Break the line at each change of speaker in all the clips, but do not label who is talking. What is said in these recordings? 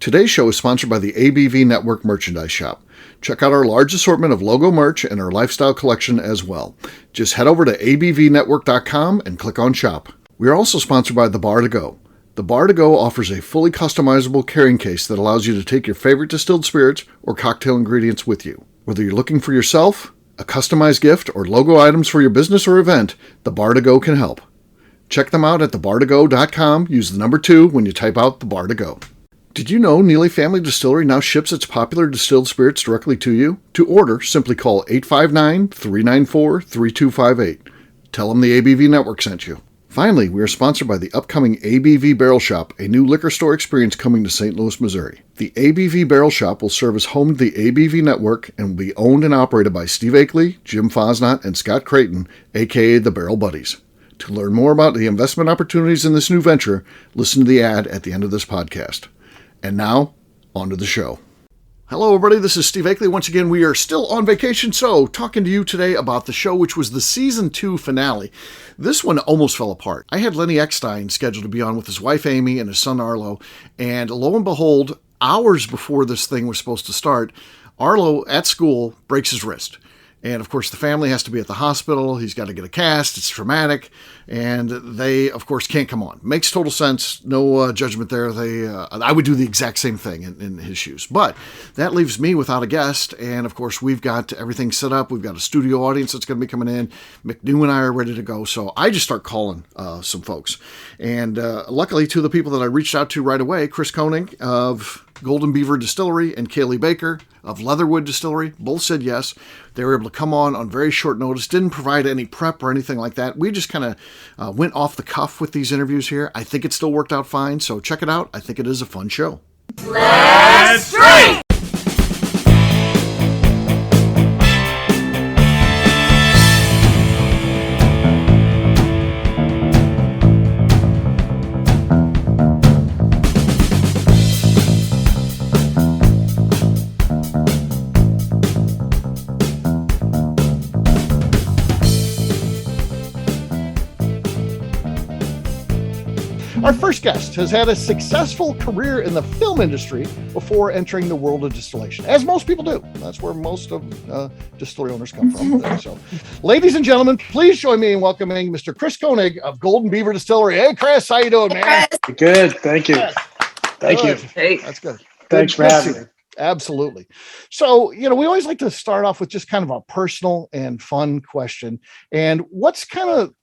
Today's show is sponsored by the ABV Network Merchandise Shop. Check out our large assortment of logo merch and our lifestyle collection as well. Just head over to abvnetwork.com and click on shop. We are also sponsored by The Bar to Go. The Bar to Go offers a fully customizable carrying case that allows you to take your favorite distilled spirits or cocktail ingredients with you. Whether you're looking for yourself, a customized gift, or logo items for your business or event, The Bar to Go can help. Check them out at thebar2go.com. Use the number 2 when you type out The Bar to Go. Did you know Neely Family Distillery now ships its popular distilled spirits directly to you? To order, simply call 859-394-3258. Tell them the ABV Network sent you. Finally, we are sponsored by the upcoming ABV Barrel Shop, a new liquor store experience coming to St. Louis, Missouri. The ABV Barrel Shop will serve as home to the ABV Network and will be owned and operated by Steve Akeley, Jim Fosnot, and Scott Creighton, a.k.a. the Barrel Buddies. To learn more about the investment opportunities in this new venture, listen to the ad at the end of this podcast. And now, on to the show. Hello, everybody. This is Steve Akeley. Once again, we are still on vacation, so talking to you today about the show, which was the Season 2 finale. This one almost fell apart. I had Lenny Eckstein scheduled to be on with his wife, Amy, and his son, Arlo, and lo and behold, hours before this thing was supposed to start, Arlo, at school, breaks his wrist. And, of course, the family has to be at the hospital. He's got to get a cast. It's traumatic. And they, of course, can't come on. Makes total sense. No judgment there. I would do the exact same thing in his shoes. But that leaves me without a guest. And, of course, we've got everything set up. We've got a studio audience that's going to be coming in. McNew and I are ready to go. So I just start calling some folks. And luckily, two of the people that I reached out to right away, Kris Koenig of Golden Beaver Distillery and Cailee Baker of Leatherwood Distillery, both said yes. They were able to come on very short notice, didn't provide any prep or anything like that. We just kind of went off the cuff with these interviews here. I think it still worked out fine, so check it out. I think it is a fun show.
Let's drink!
Our first guest has had a successful career in the film industry before entering the world of distillation, as most people do. That's where most of distillery owners come from. So, ladies and gentlemen, please join me in welcoming Mr. Kris Koenig of Golden Beaver Distillery. Hey, Kris, how you doing, man?
Good, thank you. Thank you.
Hey.
That's good.
Thanks for having me.
Absolutely. So, we always like to start off with just kind of a personal and fun question. And what's kind of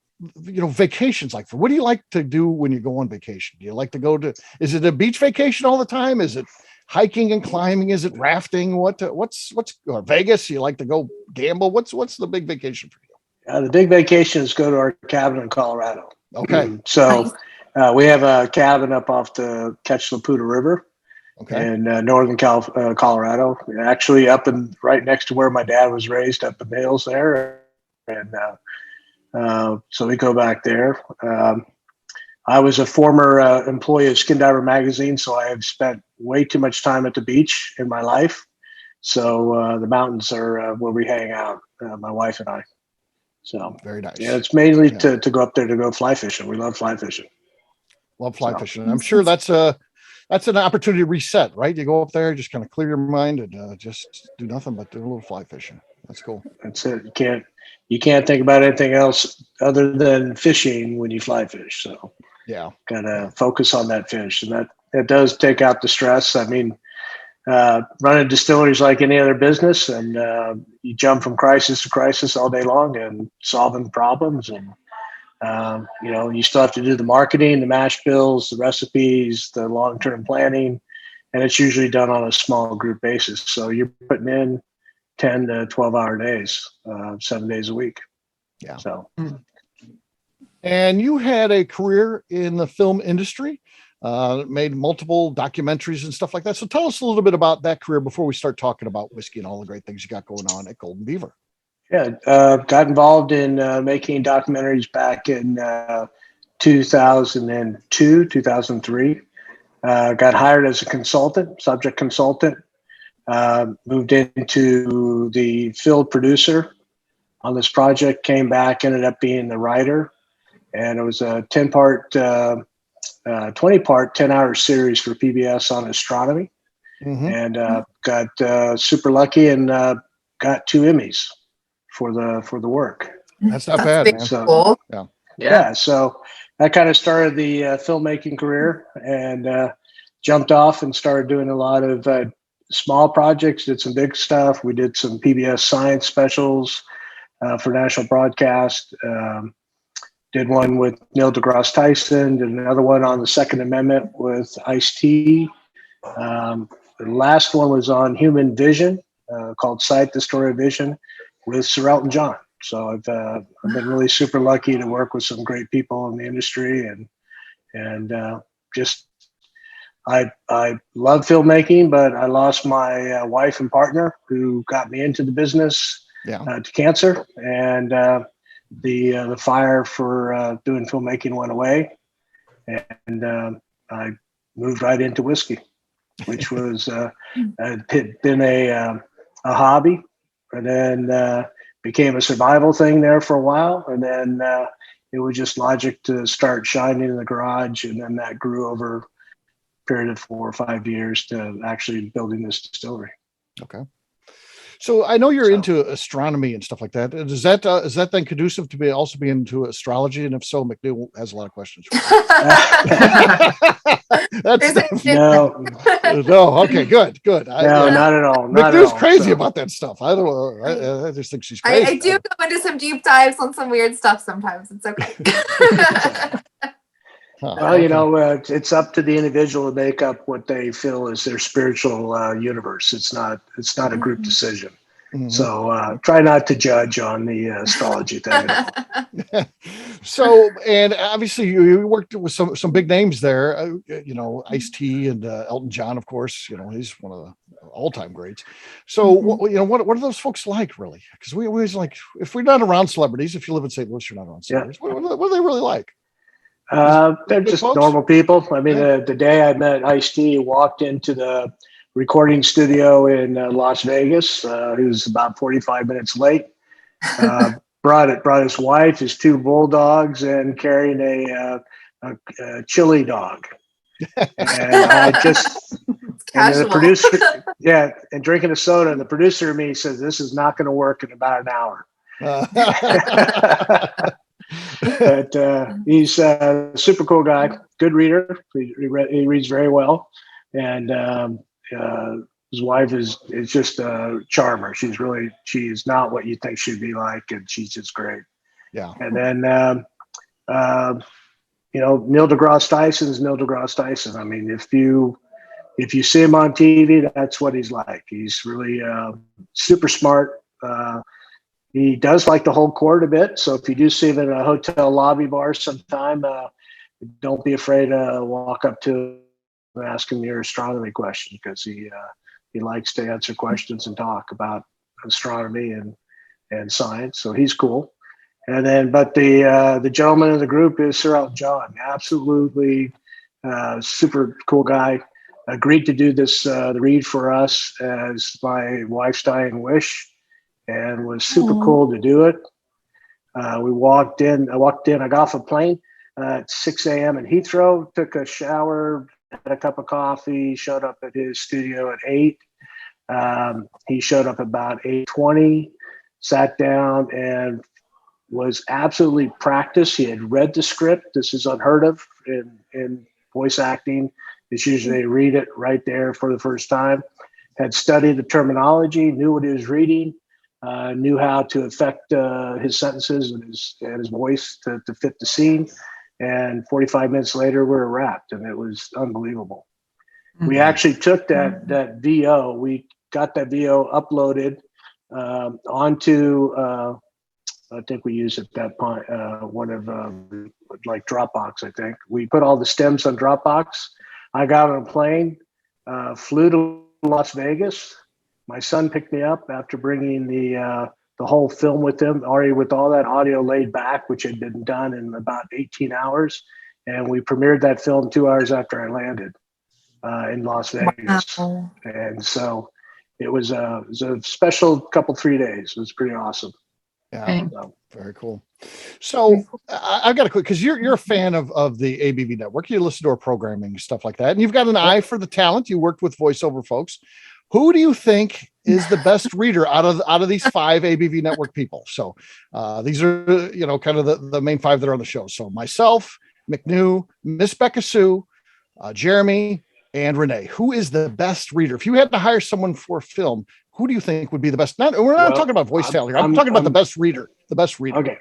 vacations like? What do you like to do when you go on vacation? Do you like to go to, is it a beach vacation all the time? Is it hiking and climbing? Is it rafting? What's or Vegas? You like to go gamble? What's the big vacation for you?
The big vacation is go to our cabin in Colorado.
Okay.
We have a cabin up off the Ketchlaputa River.
Okay.
In northern Colorado, actually up and right next to where my dad was raised, up in the hills there. And, so we go back there. I was a former employee of Skin Diver magazine, so I have spent way too much time at the beach in my life. So the mountains are where we hang out, my wife and I. So
very nice.
Yeah, it's mainly to go up there to go fly fishing. We love fly fishing.
Love fly fishing. I'm sure that's an opportunity to reset, right? You go up there, just kind of clear your mind and just do nothing but do a little fly fishing. That's cool.
That's it. You can't think about anything else other than fishing when you fly fish. So
yeah,
gotta focus on that fish, and that does take out the stress. I mean, running distilleries like any other business, and you jump from crisis to crisis all day long and solving problems. And you still have to do the marketing, the mash bills, the recipes, the long-term planning, and it's usually done on a small group basis. So you're putting in 10 to 12-hour days, 7 days a week.
Yeah.
So,
and you had a career in the film industry, made multiple documentaries and stuff like that. So tell us a little bit about that career before we start talking about whiskey and all the great things you got going on at Golden Beaver.
Yeah, got involved in making documentaries back in 2002, 2003. Got hired as a consultant, subject consultant. Moved into the field producer on this project, came back, ended up being the writer. And it was a 10-part 20-part, 10-hour series for PBS on astronomy, and got super lucky and got 2 Emmys for the work.
That's not bad, man.
So,
cool.
yeah. So that kind of started the filmmaking career, and jumped off and started doing a lot of small projects. Did some big stuff. We did some PBS science specials for national broadcast. Did one with Neil deGrasse Tyson. Did another one on the Second Amendment with Ice-T. The last one was on human vision, called Sight, the Story of Vision, with Sir Elton John. So I've been really super lucky to work with some great people in the industry, and just I love filmmaking, but I lost my wife and partner who got me into the business to cancer, and the fire for doing filmmaking went away, and I moved right into whiskey, which was had been a hobby, and then became a survival thing there for a while, and then it was just logic to start shining in the garage, and then that grew over a period of 4 or 5 years to actually building this distillery.
Okay. So I know you're into astronomy and stuff like that. Is that then conducive to also be into astrology? And if so, McNew has a lot of questions for you.
No.
Okay, good.
No, not at all.
McNew's crazy about that stuff. I don't know. I just think she's crazy.
I do go into some deep dives on some weird stuff sometimes. It's okay.
Well, you know, it's up to the individual to make up what they feel is their spiritual universe. It's not a group decision. So try not to judge on the astrology thing at all.
So, and obviously you worked with some big names there, you know, Ice-T and Elton John, of course. You know, he's one of the all-time greats. So, what are those folks like, really? Because we always like, if we're not around celebrities, if you live in St. Louis, you're not around celebrities. What are they really like?
They're just normal people. I mean, the day I met Ice-T, walked into the recording studio in Las Vegas. He was about 45 minutes late. Brought his wife, his 2 bulldogs, and carrying a chili dog. And I just and the producer, and drinking a soda. And the producer and me says, "This is not going to work in about an hour." But he's a super cool guy, good reader. He reads very well, and his wife is just a charmer. She's not what you think she'd be like, and she's just great. Yeah. And then you know, Neil deGrasse Tyson's Neil deGrasse Tyson. I mean, if you see him on TV, that's what he's like. He's really super smart. He does like to hold court a bit. So if you do see him in a hotel lobby bar sometime, don't be afraid to walk up to him and ask him your astronomy question, because he likes to answer questions and talk about astronomy and science. So he's cool. And then, but the gentleman in the group is Sir Elton John. Absolutely super cool guy. Agreed to do this the read for us as my wife's dying wish, and was super cool to do it. We walked in. I got off a plane at 6 a.m. in Heathrow, took a shower, had a cup of coffee, showed up at his studio at 8. He showed up about 8:20, sat down, and was absolutely practiced. He had read the script. This is unheard of in voice acting. It's usually read it right there for the first time. Had studied the terminology, knew what he was reading, knew how to affect his sentences and his voice to fit the scene. And 45 minutes later, we were wrapped, and it was unbelievable. Mm-hmm. We actually took that VO. We got that VO uploaded onto, I think we used at that point one of like Dropbox. I think we put all the stems on Dropbox. I got on a plane, flew to Las Vegas. My son picked me up after bringing the whole film with him, already with all that audio laid back, which had been done in about 18 hours. And we premiered that film 2 hours after I landed in Las Vegas. Wow. And so it was a special 3 days. It was pretty awesome.
Yeah. Very cool. So I've got a quick, because you're a fan of the ABV network. You listen to our programming, stuff like that, and you've got an eye for the talent. You worked with voiceover folks. Who do you think is the best reader out of these 5 ABV network people? So these are kind of the main 5 that are on the show. So myself, McNew, Miss Becca Sue, Jeremy, and Renee. Who is the best reader? If you had to hire someone for a film, who do you think would be the best? We're not talking about voice talent here. I'm talking about the best reader. The best reader.
Okay.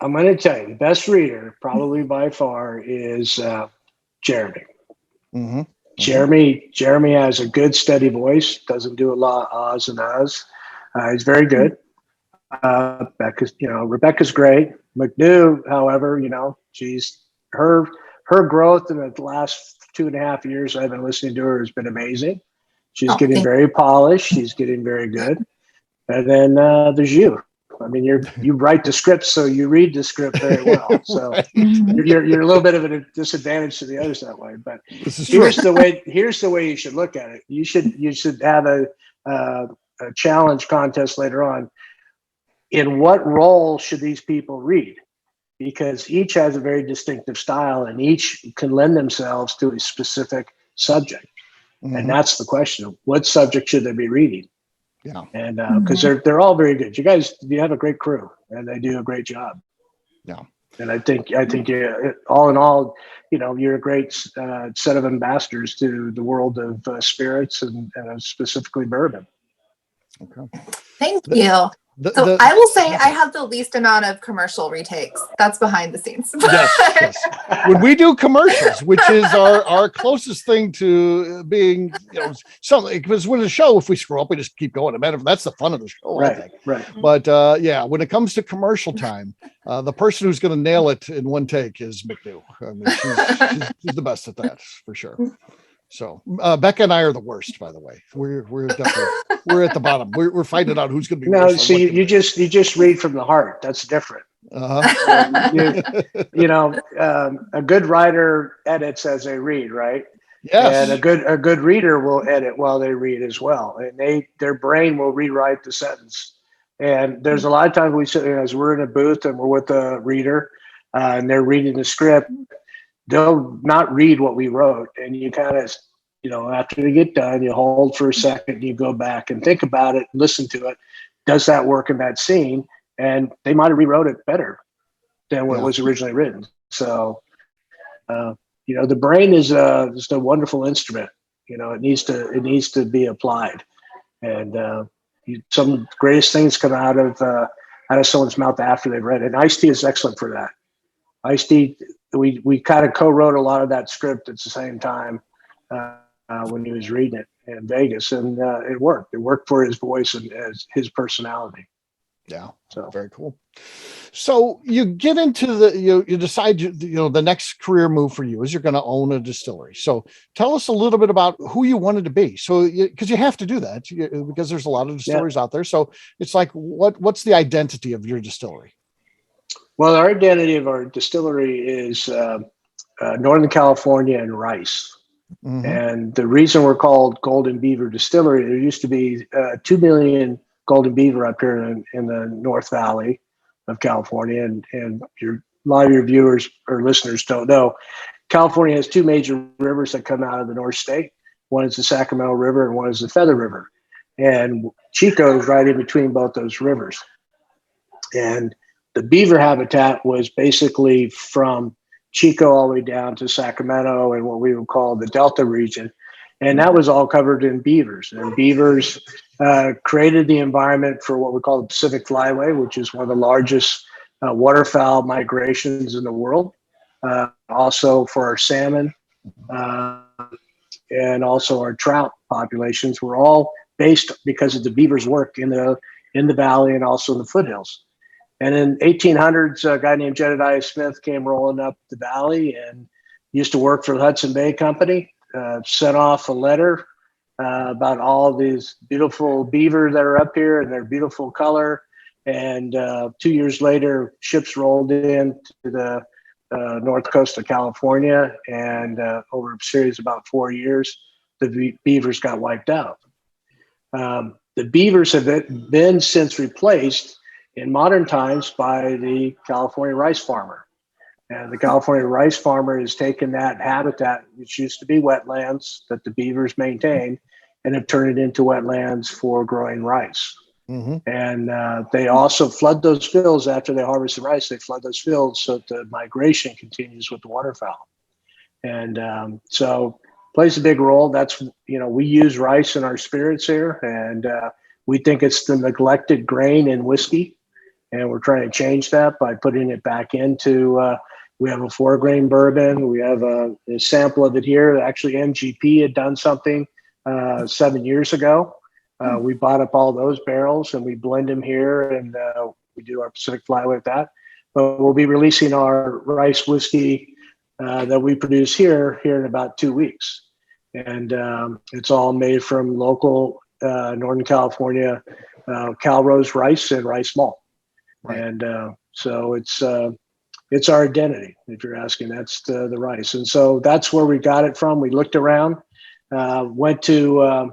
I'm going to tell you, the best reader, probably by far, is Jeremy. Mm-hmm. Jeremy has a good, steady voice. Doesn't do a lot of ahs and ahs. He's very good. Rebecca's great. McNew, however, her growth in the last 2.5 years I've been listening to her has been amazing. She's getting very polished. She's getting very good. And then there's you. I mean, you write the script, so you read the script very well. So you're a little bit of a disadvantage to the others that way. But here's the way you should look at it. You should have a challenge contest later on. In what role should these people read? Because each has a very distinctive style, and each can lend themselves to a specific subject. Mm-hmm. And that's the question: what subject should they be reading? Yeah, and because they're all very good. You have a great crew, and they do a great job. Yeah, and I think all in all, you're a great set of ambassadors to the world of spirits and specifically bourbon.
Okay, thank you. I will say I have the least amount of commercial retakes. That's behind the scenes.
Yes. When we do commercials, which is our closest thing to being, something, because with a show, if we screw up, we just keep going. That's the fun of the show,
right,
I think.
Right.
But when it comes to commercial time, the person who's going to nail it in one take is McNew. I mean, she's the best at that for sure. So Becca and I are the worst, by the way. We're definitely at the bottom. We're finding out who's going to be.
No, so you just read from the heart. That's different. A good writer edits as they read, right?
Yes.
And a good reader will edit while they read as well, and their brain will rewrite the sentence. And there's a lot of times we sit as we're in a booth and we're with a reader, and they're reading the script. They'll not read what we wrote, and you kind of, after they get done, you hold for a second, you go back and think about it, listen to it. Does that work in that scene? And they might have rewrote it better than what was originally written. So, the brain is just a wonderful instrument. It needs to be applied, and some of the greatest things come out of someone's mouth after they've read it. And Ice-T is excellent for that. Ice-T, we kind of co-wrote a lot of that script at the same time when he was reading it in Vegas, and it worked. It worked for his voice and as his personality.
Yeah, so very cool. So you get into you decide the next career move for you is you're going to own a distillery. So tell us a little bit about who you wanted to be. So because you have to do that because there's a lot of distilleries out there. So it's like what's the identity of your distillery?
Well, our identity of our distillery is Northern California and rice. Mm-hmm. And the reason we're called Golden Beaver Distillery, there used to be 2 million Golden Beaver up here in the North Valley of California. And a lot of your viewers or listeners don't know, California has 2 major rivers that come out of the North State. One is the Sacramento River and one is the Feather River. And Chico is right in between both those rivers. And the beaver habitat was basically from Chico all the way down to Sacramento and what we would call the Delta region. And that was all covered in beavers. And beavers created the environment for what we call the Pacific Flyway, which is one of the largest waterfowl migrations in the world. Also for our salmon and also our trout populations were all based because of the beavers' work in the valley and also in the foothills. And in 1800s, a guy named Jedediah Smith came rolling up the valley and used to work for the Hudson Bay Company, sent off a letter about all these beautiful beaver that are up here and their beautiful color. And 2 years later, ships rolled in to the north coast of California. And over a series of about 4 years, the beavers got wiped out. The beavers have been since replaced in modern times by the California rice farmer. And the California rice farmer has taken that habitat, which used to be wetlands that the beavers maintain, and have turned it into wetlands for growing rice. Mm-hmm. And they also flood those fields after they harvest the rice. They flood those fields so that the migration continues with the waterfowl. And so plays a big role. That's, we use rice in our spirits here, and we think it's the neglected grain in whiskey. And we're trying to change that by putting it back into, we have a 4-grain bourbon. We have a sample of it here. Actually, MGP had done something 7 years ago. We bought up all those barrels and we blend them here, and we do our Pacific Flyway with that. But we'll be releasing our rice whiskey that we produce here in about 2 weeks. And it's all made from local Northern California Calrose rice and rice malt. Right. And so it's our identity, if you're asking. That's the rice. And so that's where we got it from. We looked around, went to,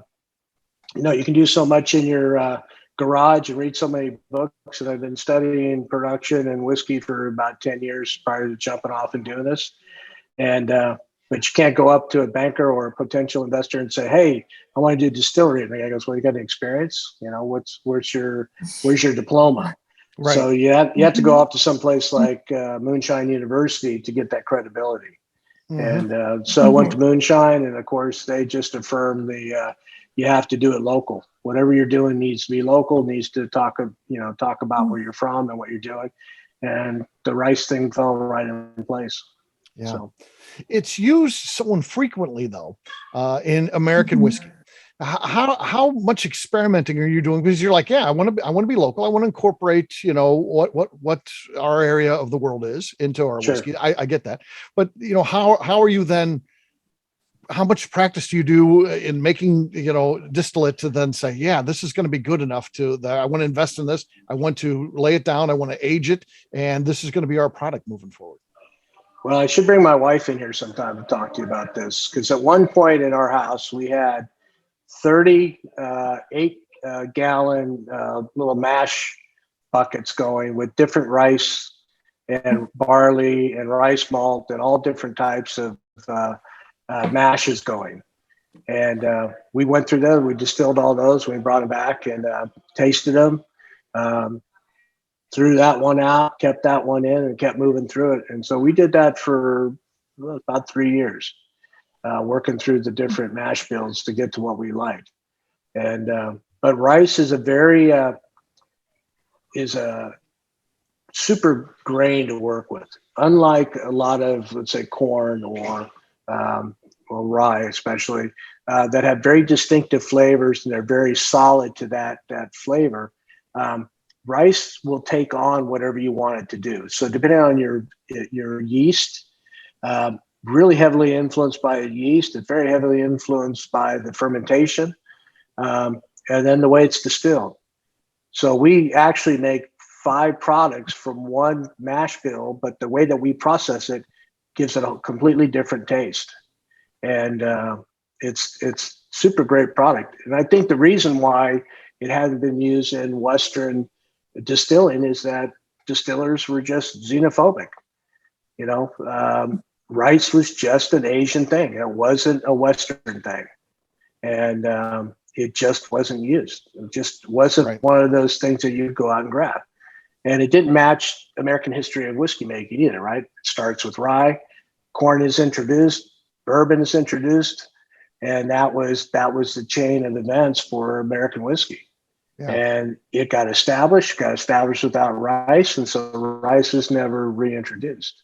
you can do so much in your garage and read so many books. And I've been studying production and whiskey for about 10 years prior to jumping off and doing this. And but you can't go up to a banker or a potential investor and say, "Hey, I want to do distillery." And the guy goes, "Well, you got any experience? Where's your diploma?" Right. So you have to go up to some place like Moonshine University to get that credibility. Mm-hmm. And so I went to Moonshine, and of course they just affirmed you have to do it local. Whatever you're doing needs to be local. Needs to talk about where you're from and what you're doing. And the rice thing fell right in place.
Yeah. So. It's used so infrequently, though, in American whiskey. How much experimenting are you doing? Because you're like, I want to be local. I want to incorporate, what our area of the world is into our whiskey. I get that, but how are you then? How much practice do you do in making distillate to then say, this is going to be good enough I want to invest in this. I want to lay it down. I want to age it, and this is going to be our product moving forward.
Well, I should bring my wife in here sometime to talk to you about this, because at one point in our house, we had 38 gallon little mash buckets going with different rice and barley and rice malt and all different types of mashes going. And we went through those. We distilled all those. We brought them back and tasted them. Threw that one out, kept that one in, and kept moving through it. And so we did that for about 3 years, working through the different mash bills to get to what we liked. And but rice is a super grain to work with, unlike a lot of, let's say, corn or rye, especially that have very distinctive flavors and they're very solid to that flavor. Rice will take on whatever you want it to do. So depending on your yeast, really heavily influenced by yeast, it's very heavily influenced by the fermentation, and then the way it's distilled. So we actually make 5 products from one mash bill, but the way that we process it gives it a completely different taste. And it's super great product. And I think the reason why it hasn't been used in Western distilling is that distillers were just xenophobic. Rice was just an Asian thing. It wasn't a Western thing. And it just wasn't used. It just wasn't one of those things that you'd go out and grab. And it didn't match American history of whiskey making either, right? It starts with rye, corn is introduced, bourbon is introduced, and that was the chain of events for American whiskey. Yeah. And it got established without rice. And so rice is never reintroduced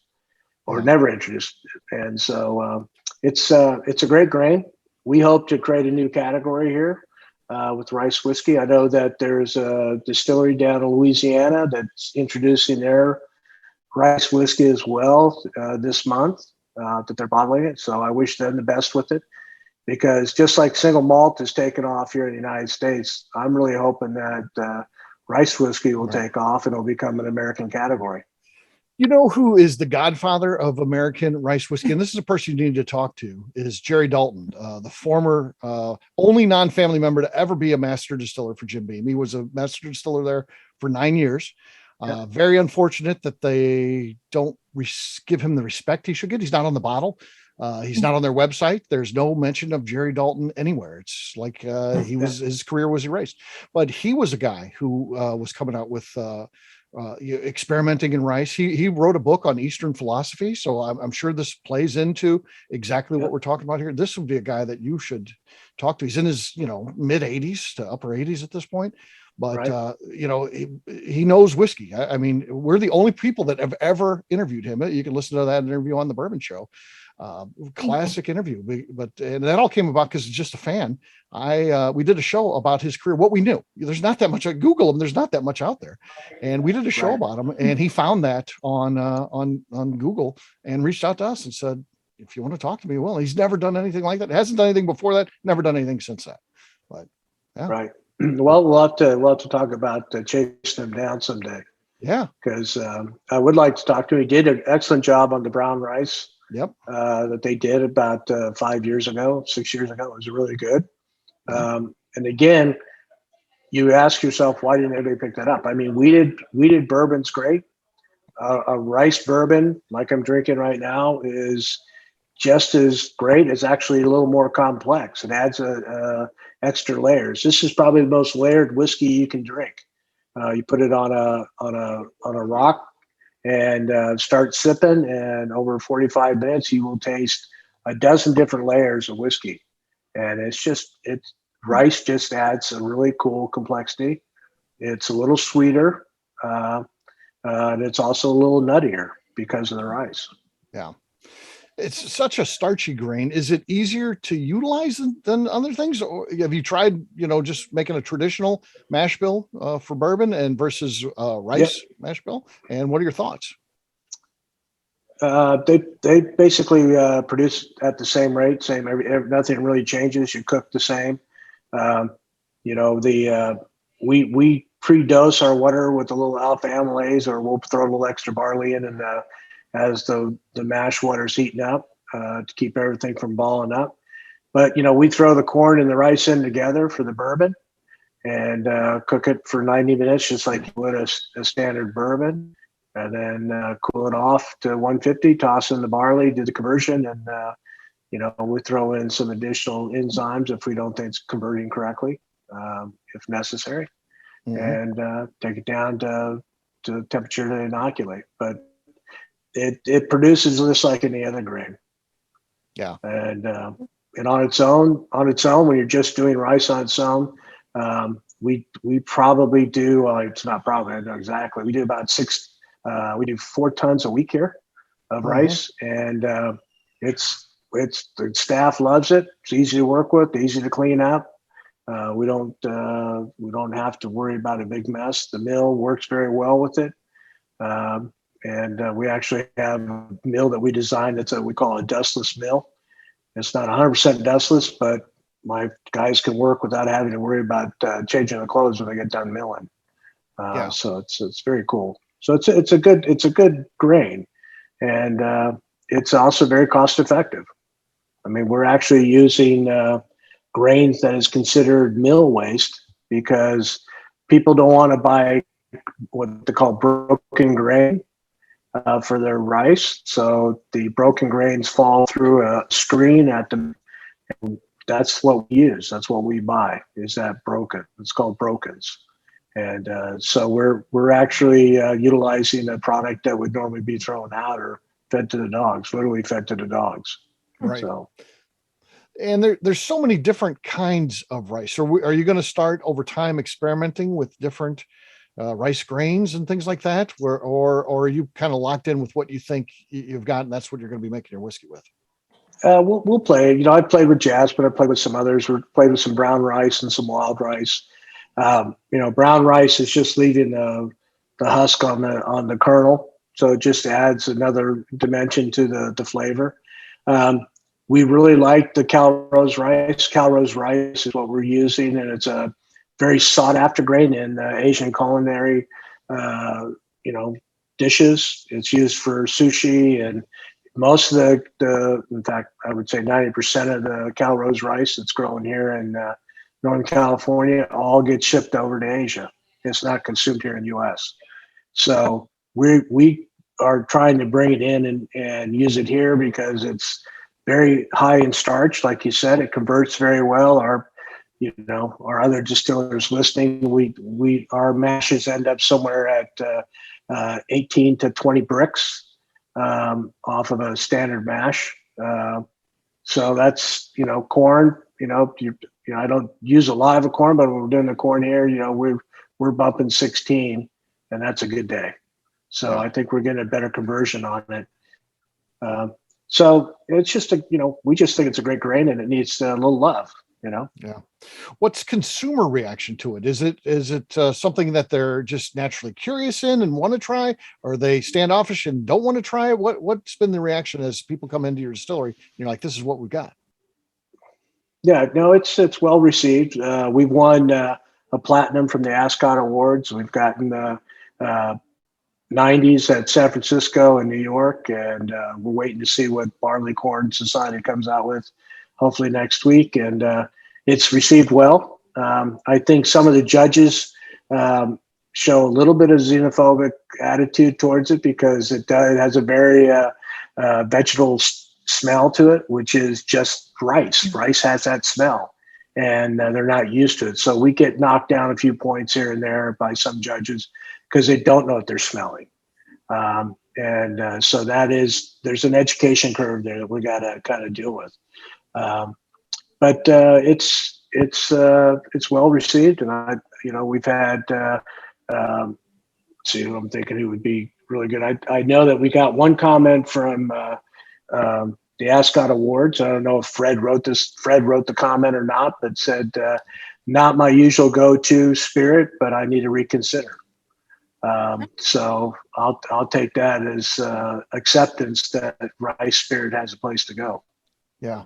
or never introduced. And so it's a great grain. We hope to create a new category here with rice whiskey. I know that there's a distillery down in Louisiana that's introducing their rice whiskey as well this month that they're bottling it. So I wish them the best with it. Because just like single malt is taken off here in the United States, I'm really hoping that rice whiskey will take off and it'll become an American category.
You know who is the godfather of American rice whiskey? And this is a person you need to talk to, is Jerry Dalton, the former only non-family member to ever be a master distiller for Jim Beam. He was a master distiller there for 9 years. Very unfortunate that they don't give him the respect he should get. He's not on the bottle. He's not on their website. There's no mention of Jerry Dalton anywhere. It's like his career was erased. But he was a guy who was coming out with experimenting in rice. He wrote a book on Eastern philosophy. So I'm sure this plays into exactly what we're talking about here. This would be a guy that you should talk to. He's in his mid 80s to upper 80s at this point. But, he knows whiskey. I mean, we're the only people that have ever interviewed him. You can listen to that interview on the Bourbon Show. Classic interview. And that all came about because it's just a fan. We did a show about his career, what we knew. There's not that much. Google him. There's not that much out there. And we did a show about him, and he found that on Google and reached out to us and said, if you want to talk to me, well, he's never done anything like that. Hasn't done anything before that. Never done anything since that. But yeah.
Right. Well, we'll have to talk about chasing him down someday.
Yeah,
because I would like to talk to him. He did an excellent job on the brown rice.
Yep.
That they did about 6 years ago. It was really good. And again, you ask yourself, why didn't anybody pick that up? I mean, we did bourbons great. A rice bourbon, like I'm drinking right now, is just as great. It's actually a little more complex. It adds extra layers. This is probably the most layered whiskey you can drink. You put it on a rock and start sipping, and over 45 minutes you will taste a dozen different layers of whiskey. And rice just adds a really cool complexity. It's a little sweeter, and it's also a little nuttier because of the rice.
Yeah. It's such a starchy grain. Is it easier to utilize than other things? Or have you tried, just making a traditional mash bill for bourbon and versus rice mash bill? And what are your thoughts?
They basically produce at the same rate, nothing really changes. You cook the same. We pre-dose our water with a little alpha amylase, or we'll throw a little extra barley in, and as the mash water's heating up to keep everything from balling up. But, we throw the corn and the rice in together for the bourbon and cook it for 90 minutes, just like you would a standard bourbon, and then cool it off to 150, toss in the barley, do the conversion, and, we throw in some additional enzymes if we don't think it's converting correctly, if necessary, and take it down to temperature to inoculate. But it produces just like any other grain.
Yeah.
And on its own, when you're just doing rice on its own, we probably do, it's not probably, I know exactly. We do about we do 4 tons a week here of rice, and the staff loves it. It's easy to work with, easy to clean up. We don't have to worry about a big mess. The mill works very well with it. And we actually have a mill that we designed that's we call a dustless mill. It's not 100% dustless, but my guys can work without having to worry about changing the clothes when they get done milling. So it's very cool. So it's a good grain, and it's also very cost effective. I mean, we're actually using grains that is considered mill waste because people don't want to buy what they call broken grain for their rice. So the broken grains fall through a screen and that's what we use. That's what we buy, is that broken. It's called brokens. And so we're actually utilizing a product that would normally be thrown out or fed to the dogs, literally fed to the dogs.
Right.
So,
and there's so many different kinds of rice. Are you going to start over time experimenting with different rice grains and things like that, or are you kind of locked in with what you think you've got, and that's what you're going to be making your whiskey with?
We'll play. I played with jasmine. I played with some others. We played with some brown rice and some wild rice. Brown rice is just leaving the husk on the kernel, so it just adds another dimension to the flavor. We really like the Calrose rice. Calrose rice is what we're using, and it's a very sought after grain in Asian culinary, dishes. It's used for sushi, and most of in fact, I would say 90% of the Calrose rice that's grown here in Northern California all gets shipped over to Asia. It's not consumed here in the U.S. So we are trying to bring it in and use it here because it's very high in starch. Like you said, it converts very well. Our other distillers listening, our mashes end up somewhere at 18 to 20 bricks off of a standard mash. So that's, corn, I don't use a lot of corn, but when we're doing the corn here, we're bumping 16, and that's a good day. So I think we're getting a better conversion on it. So it's just we just think it's a great grain and it needs a little love,
Yeah. What's consumer reaction to it? Is it something that they're just naturally curious in and want to try, or are they standoffish and don't want to try it? What's been the reaction as people come into your distillery? You're like, this is what we've got.
Yeah, no, it's well received. We've won a platinum from the Ascot Awards. We've gotten 90s at San Francisco and New York, and we're waiting to see what Barley Corn Society comes out with, hopefully next week. And it's received well. I think some of the judges show a little bit of xenophobic attitude towards it because it has a very vegetable smell to it, which is just rice. Rice has that smell, and they're not used to it. So we get knocked down a few points here and there by some judges because they don't know what they're smelling. So there's an education curve there that we got to kind of deal with. But it's well received, and we've had see who I'm thinking who would be really good. I know that we got one comment from the Ascot Awards. I don't know if Fred wrote the comment or not, but said, not my usual go-to spirit, but I need to reconsider. So I'll take that as acceptance that rice spirit has a place to go.
Yeah.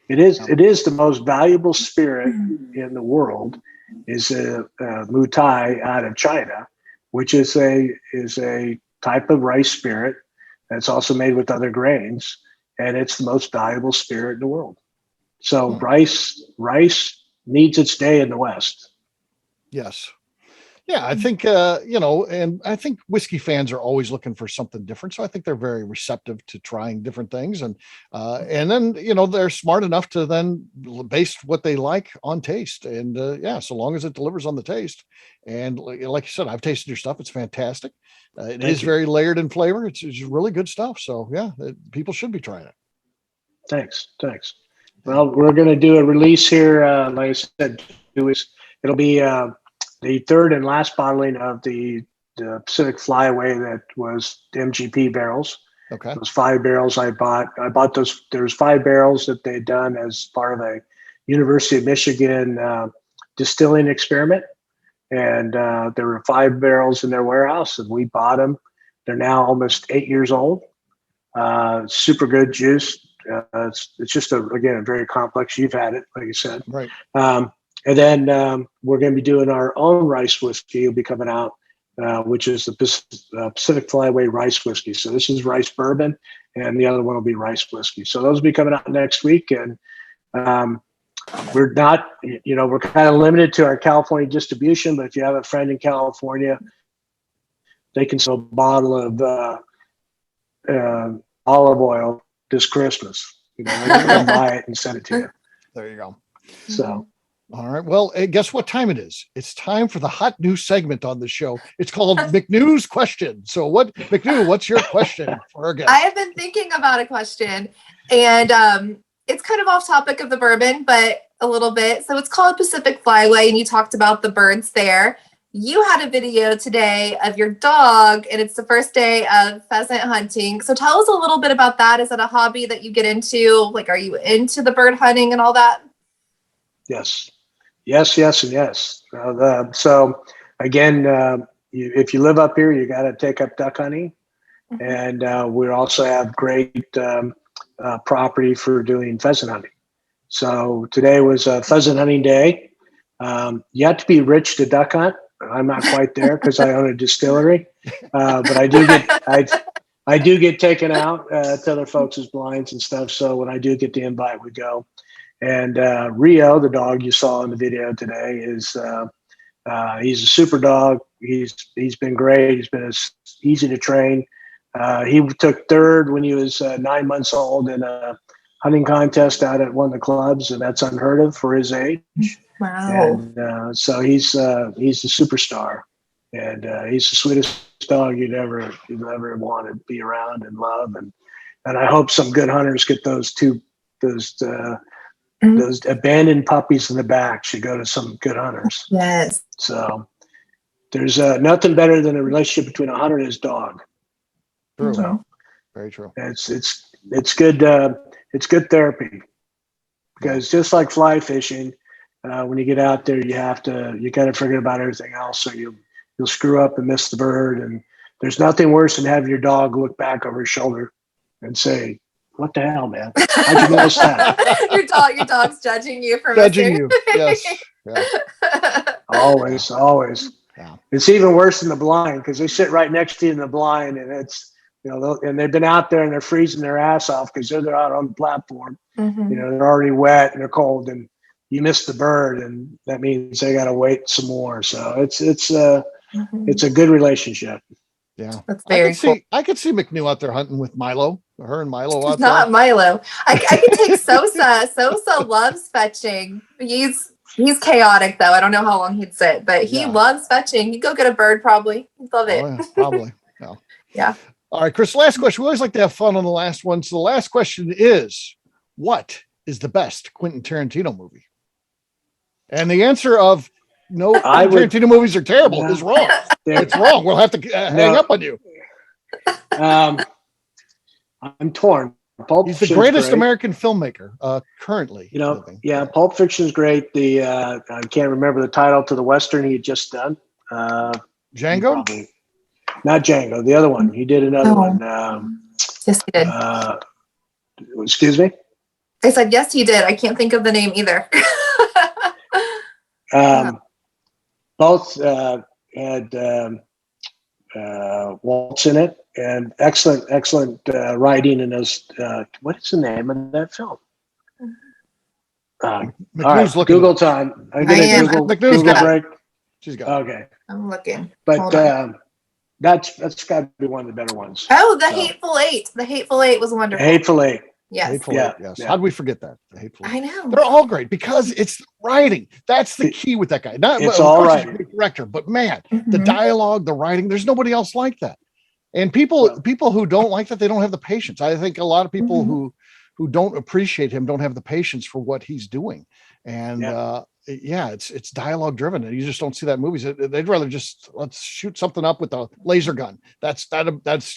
It is the most valuable spirit in the world is a mutai out of China, which is a type of rice spirit that's also made with other grains, and it's the most valuable spirit in the world. So rice needs its day in the West.
Yes. Yeah, I think, and I think whiskey fans are always looking for something different. So I think they're very receptive to trying different things. And then, they're smart enough to then base what they like on taste. And so long as it delivers on the taste. And like you said, I've tasted your stuff. It's fantastic. It is very layered in flavor. It's really good stuff. So yeah, people should be trying it.
Thanks. Well, we're going to do a release here. Like I said, it'll be the third and last bottling of the Pacific Flyway that was the MGP barrels.
Okay.
Those 5 barrels I bought those. There's 5 barrels that they'd done as part of a University of Michigan distilling experiment. And there were 5 barrels in their warehouse, and we bought them. They're now almost 8 years old. Super good juice. It's just a very complex. You've had it, like you said.
Right.
And then we're going to be doing our own rice whiskey. It'll be coming out, which is the Pacific Flyway rice whiskey. So this is rice bourbon, and the other one will be rice whiskey. So those will be coming out next week. And we're not, we're kind of limited to our California distribution. But if you have a friend in California, they can sell a bottle of olive oil this Christmas. They can buy it and send it to you.
There you go.
So.
All right. Well, guess what time it is? It's time for the hot news segment on the show. It's called McNews Question. So McNew, what's your question for our guest?
I have been thinking about a question, and it's kind of off topic of the bourbon, but a little bit. So it's called Pacific Flyway, and you talked about the birds there. You had a video today of your dog, and it's the first day of pheasant hunting. So tell us a little bit about that. Is it a hobby that you get into? Like, are you into the bird hunting and all that?
Yes, and yes. So again, if you live up here, you got to take up duck hunting. And we also have great property for doing pheasant hunting. So today was a pheasant hunting day. You have to be rich to duck hunt. I'm not quite there because I own a distillery, but I do get taken out to other folks' blinds and stuff. So when I do get the invite, we go. And Rio, the dog you saw in the video today, is he's a super dog. he's been great. He's been easy to train. He took third when he was 9 months old in a hunting contest out at one of the clubs, and that's unheard of for his age.
Wow.
And so he's a superstar, and he's the sweetest dog you'd ever want to be around and love. And I hope some good hunters get those abandoned puppies in the back should go to some good hunters.
Yes.
So there's nothing better than a relationship between a hunter and his dog.
True.
So
Very true.
It's good. It's good therapy, because just like fly fishing, when you get out there, you got to forget about everything else, so you'll screw up and miss the bird. And there's nothing worse than having your dog look back over his shoulder and say, "What the hell, man? How'd you miss that?"
Your dog's judging you for
Judging
missing.
you. Yes. Yeah.
Always.
Yeah.
It's even worse in the blind, because they sit right next to you in the blind, and it's, and they've been out there and they're freezing their ass off because they're out on the platform.
Mm-hmm.
They're already wet and they're cold, and you miss the bird, and that means they got to wait some more. So it's a good relationship.
Yeah.
That's very cool.
I could see McNew out there hunting with Milo. Her and Milo out
Not
there.
Milo. I can take Sosa. Sosa loves fetching. He's chaotic though. I don't know how long he'd sit, but he loves fetching. He'd go get a bird probably. He'd love it.
Oh, yeah, probably. No.
Yeah.
All right, Kriss, last question. We always like to have fun on the last one. So the last question is, what is the best Quentin Tarantino movie? And the answer of no, Tarantino movies are terrible is wrong. It's wrong. We'll have to hang up on you.
I'm torn. Pulp
He's the greatest American filmmaker currently. Living.
Pulp Fiction is great. I can't remember the title to the Western he had just done.
Django?
Not Django. The other one. He did another one.
Yes, he did.
Excuse me?
I said, yes, he did. I can't think of the name either.
Both had Waltz in it, and excellent writing in those. What is the name of that film? All right, Google time. I'm gonna Google break.
She's got it.
Okay.
I'm looking.
But that's got to be one of the better ones.
Oh, The Hateful Eight. The Hateful Eight was wonderful.
Hateful Eight.
Yes.
Hateful Eight, yes. How did we forget that? The Hateful Eight.
I know.
They're all great because it's writing. That's the key with that guy.
It's all right.
He's a great director, but man, the dialogue, the writing, there's nobody else like that. And people who don't like that, they don't have the patience. I think a lot of people who don't appreciate him don't have the patience for what he's doing. And it's dialogue driven, and you just don't see that in movies. They'd rather just let's shoot something up with a laser gun. That's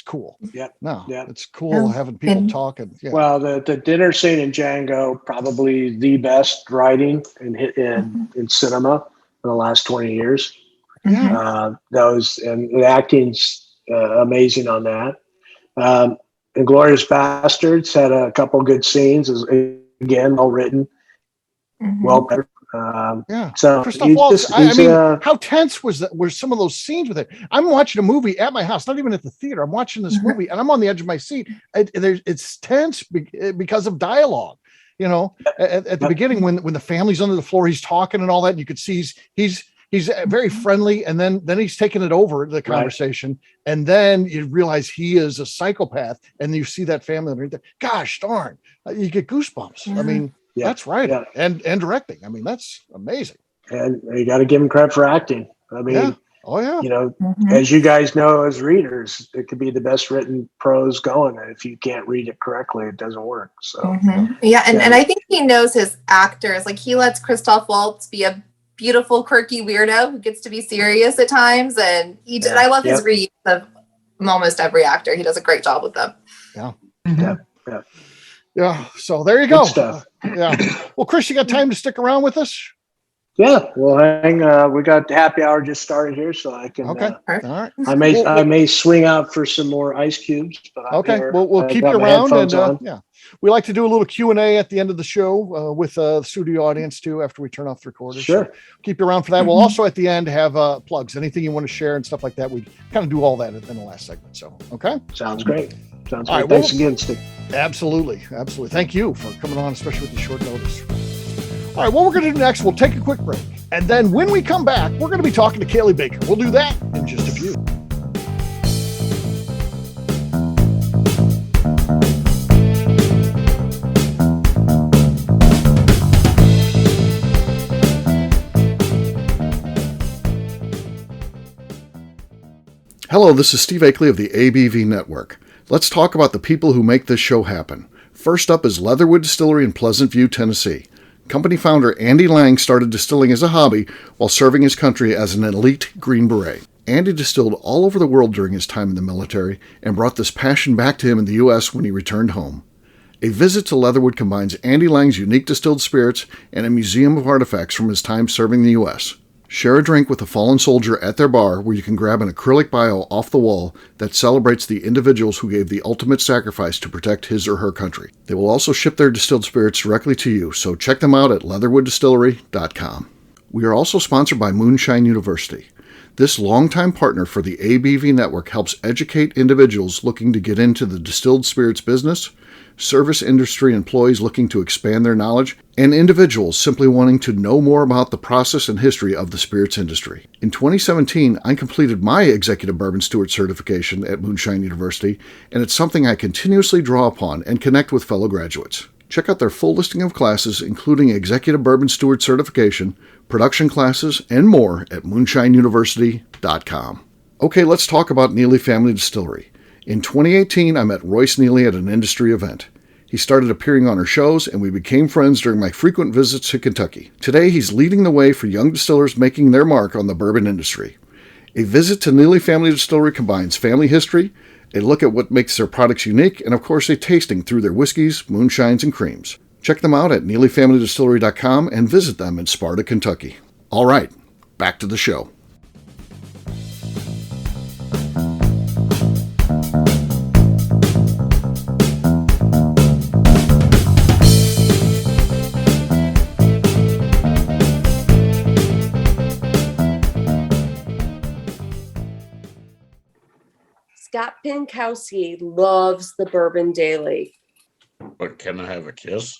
cool. It's cool having people talk. And
well, the dinner scene in Django, probably the best writing in cinema in the last 20 years. And the acting's amazing on that. Inglourious Bastards had a couple good scenes. Again, well written, well better. So
Christoph Waltz, how tense were some of those scenes with it? I'm watching a movie at my house, not even at the theater. I'm watching this movie and I'm on the edge of my seat. It's tense because of dialogue. At the beginning when the family's under the floor, he's talking and all that, and you could see he's very friendly, and then he's taking it over the conversation, and then you realize he is a psychopath, and you see that family underneath there. Gosh darn, you get goosebumps. I mean. That's right. And directing. I mean, that's amazing.
And you got to give him credit for acting. I mean, as you guys know, as readers, it could be the best written prose going. And if you can't read it correctly, it doesn't work. So,
and I think he knows his actors. Like, he lets Christoph Waltz be a beautiful, quirky weirdo who gets to be serious at times. And I love his read of almost every actor. He does a great job with them.
Yeah. So there you go.
Good stuff.
Well, Kriss, you got time to stick around with us?
Yeah. We'll hang. We got happy hour just started here, so I can.
Okay. All right.
I may swing out for some more ice cubes. But
we'll keep you around, and we like to do a little Q&A at the end of the show with the studio audience too after we turn off the recorder.
Sure.
So keep you around for that. We'll also at the end have plugs, anything you want to share and stuff like that. We kind of do all that in the last segment. So
sounds great. Sounds
all
great.
Right,
Thanks again, Steve.
Absolutely. Thank you for coming on, especially with the short notice. All right, what we're going to do next, we'll take a quick break. And then when we come back, we're going to be talking to Cailee Baker. We'll do that in just a few. Hello, this is Steve Akeley of the ABV Network. Let's talk about the people who make this show happen. First up is Leatherwood Distillery in Pleasant View, Tennessee. Company founder Andy Lang started distilling as a hobby while serving his country as an elite Green Beret. Andy distilled all over the world during his time in the military and brought this passion back to him in the U.S. when he returned home. A visit to Leatherwood combines Andy Lang's unique distilled spirits and a museum of artifacts from his time serving the U.S. Share a drink with a fallen soldier at their bar where you can grab an acrylic bio off the wall that celebrates the individuals who gave the ultimate sacrifice to protect his or her country. They will also ship their distilled spirits directly to you, so check them out at leatherwooddistillery.com. We are also sponsored by Moonshine University. This longtime partner for the ABV Network helps educate individuals looking to get into the distilled spirits business, service industry employees looking to expand their knowledge, and individuals simply wanting to know more about the process and history of the spirits industry. In 2017, I completed my Executive Bourbon Steward certification at Moonshine University, and it's something I continuously draw upon and connect with fellow graduates. Check out their full listing of classes, including Executive Bourbon Steward certification, production classes, and more at moonshineuniversity.com. Okay, let's talk about Neely Family Distillery. In 2018, I met Royce Neely at an industry event. He started appearing on our shows, and we became friends during my frequent visits to Kentucky. Today, he's leading the way for young distillers making their mark on the bourbon industry. A visit to Neely Family Distillery combines family history, a look at what makes their products unique, and of course a tasting through their whiskeys, moonshines, and creams. Check them out at neelyfamilydistillery.com and visit them in Sparta, Kentucky. All right, back to the show.
Scott Pinkowski loves the Bourbon Daily.
But can I have a kiss?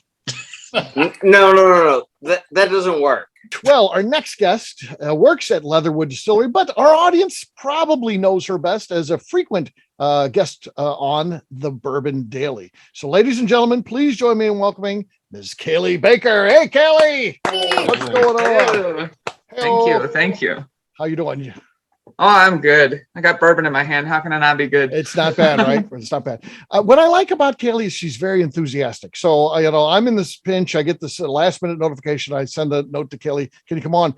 No. That doesn't work.
Well, our next guest works at Leatherwood Distillery, but our audience probably knows her best as a frequent guest on the Bourbon Daily. So, ladies and gentlemen, please join me in welcoming Ms. Cailee Baker. Hey, Cailee! What's going on?
Hello. Thank you.
How you doing?
Oh, I'm good. I got bourbon in my hand. How can I not be good?
It's not bad, right? It's not bad. What I like about Cailee is she's very enthusiastic. So, I'm in this pinch. I get this last minute notification. I send a note to Cailee. Can you come on?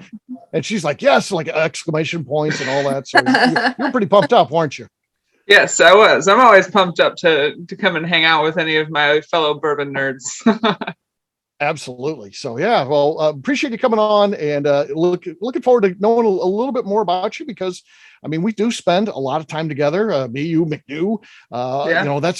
And she's like, yes, like exclamation points and all that. So you're pretty pumped up, aren't you?
Yes, I was. I'm always pumped up to come and hang out with any of my fellow bourbon nerds.
Absolutely. So, yeah, well, appreciate you coming on, and looking forward to knowing a little bit more about you, because, we do spend a lot of time together, me, you, McNew.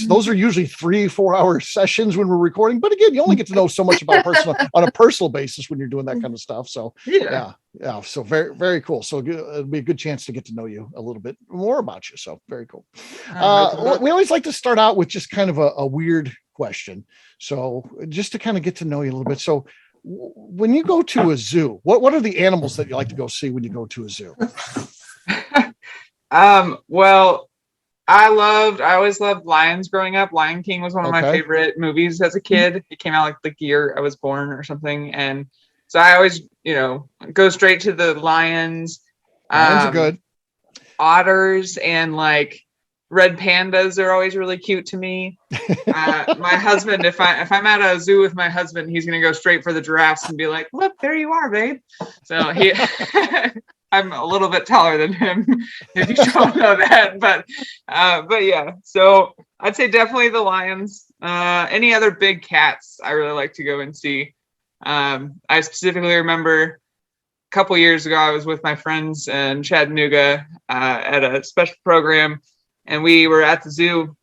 Those are usually 3-4 hour sessions when we're recording. But again, you only get to know so much about on a personal basis when you're doing that kind of stuff. So, yeah. So very, very cool. So it'll be a good chance to get to know you a little bit more about you. So very cool. We always like to start out with just kind of a weird question. So just to kind of get to know you a little bit. So when you go to a zoo, what are the animals that you like to go see when you go to a zoo?
Well, I always loved lions growing up. Lion King was one of my favorite movies as a kid. It came out like the year I was born or something. And so I always, go straight to the lions.
Lions are good.
Otters and like red pandas are always really cute to me. My husband, if I'm at a zoo with my husband, he's going to go straight for the giraffes and be like, look, there you are, babe. So I'm a little bit taller than him, if you don't know that, but yeah, so I'd say definitely the lions. Any other big cats I really like to go and see. I specifically remember a couple years ago, I was with my friends in Chattanooga at a special program, and we were at the zoo,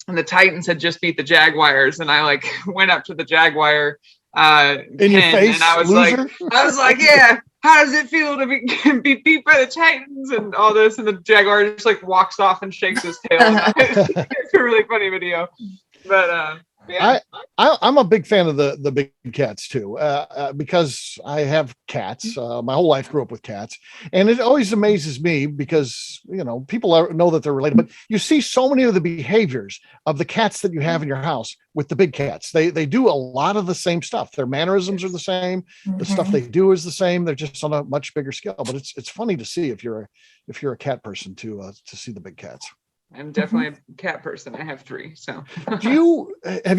and the Titans had just beat the Jaguars, and I went up to the Jaguar
in your face,
and I was like, yeah, how does it feel to be beat by the Titans and all this? And the Jaguar just walks off and shakes his tail. It's a really funny video. But
I'm a big fan of the big cats too, because I have cats. My whole life grew up with cats, and it always amazes me because people know that they're related, but you see so many of the behaviors of the cats that you have in your house with the big cats. They do a lot of the same stuff. Their mannerisms are the same. The stuff they do is the same. They're just on a much bigger scale. But it's funny to see if you're a cat person to see the big cats.
I'm definitely a cat person. I have 3. So
have you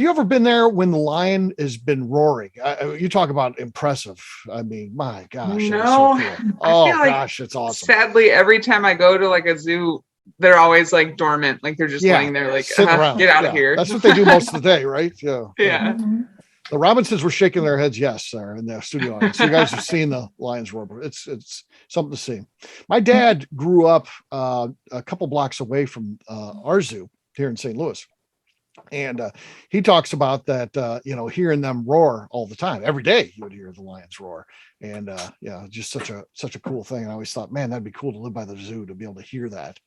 ever been there when the lion has been roaring? You talk about impressive. I mean, my gosh.
No,
so cool. Oh
like,
gosh, it's awesome.
Sadly, every time I go to like a zoo, they're always like dormant. Like they're just laying there like, get out of here.
That's what they do most of the day, right?
Yeah.
The Robinsons were shaking their heads yes, sir, in the studio audience. So you guys have seen the lions roar. It's something to see. My dad grew up a couple blocks away from our zoo here in St. Louis. And he talks about that, hearing them roar all the time. Every day you would hear the lions roar. And just such a cool thing. And I always thought, man, that'd be cool to live by the zoo to be able to hear that.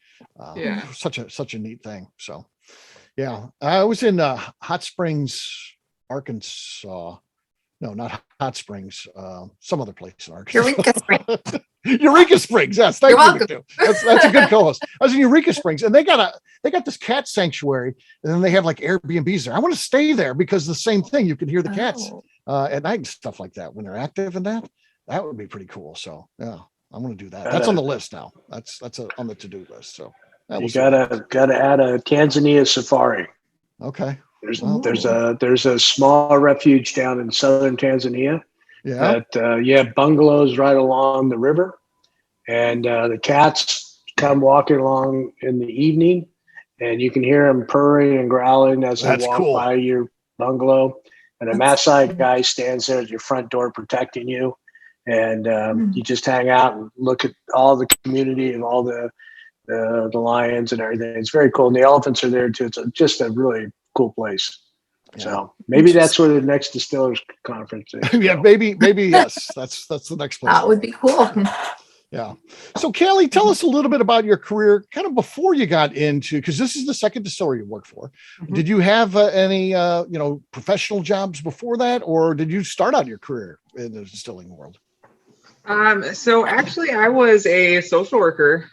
Such a neat thing. So, yeah, I was in Hot Springs, Arkansas. No, not Hot Springs. Some other place in Arkansas.
Eureka Springs.
Eureka Springs. Yes, thank you. That's a good co-host. I was in Eureka Springs, and they got this cat sanctuary, and then they have like Airbnbs there. I want to stay there because the same thing. You can hear the cats at night and stuff like that when they're active, and that would be pretty cool. So yeah, I'm going to do that. That's on the list now. That's on the to-do list. So
you gotta add a Tanzania safari.
Okay.
There's a small refuge down in southern Tanzania.
Yeah.
That you have bungalows right along the river, and the cats come walking along in the evening, and you can hear them purring and growling as they walk by your bungalow. And a Maasai guy stands there at your front door protecting you, and you just hang out and look at all the community and all the lions and everything. It's very cool, and the elephants are there too. It's just a really cool place. Yeah. So maybe that's where the next Distillers Conference is.
Yeah, maybe yes. That's the next place.
That would be cool.
Yeah. So Cailee, tell us a little bit about your career kind of before you got into, because this is the second distillery you worked for. Mm-hmm. Did you have any professional jobs before that, or did you start out your career in the distilling world?
So actually I was a social worker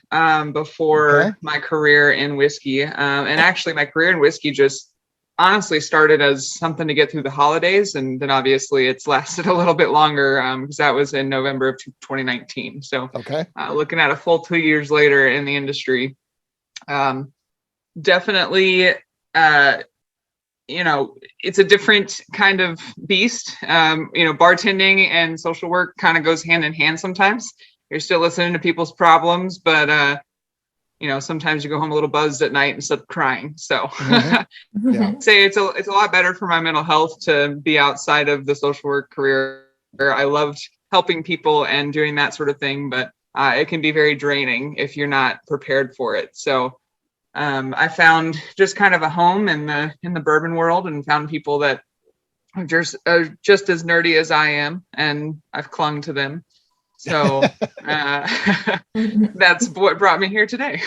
before my career in whiskey. And actually my career in whiskey just honestly started as something to get through the holidays. And then obviously it's lasted a little bit longer because that was in November of 2019. So looking at a full 2 years later in the industry, definitely, it's a different kind of beast. Bartending and social work kind of goes hand in hand sometimes. You're still listening to people's problems, but sometimes you go home a little buzzed at night instead of crying. So say it's a lot better for my mental health to be outside of the social work career. I loved helping people and doing that sort of thing, but it can be very draining if you're not prepared for it. So I found just kind of a home in the bourbon world and found people that are just as nerdy as I am, and I've clung to them. So that's what brought me here today.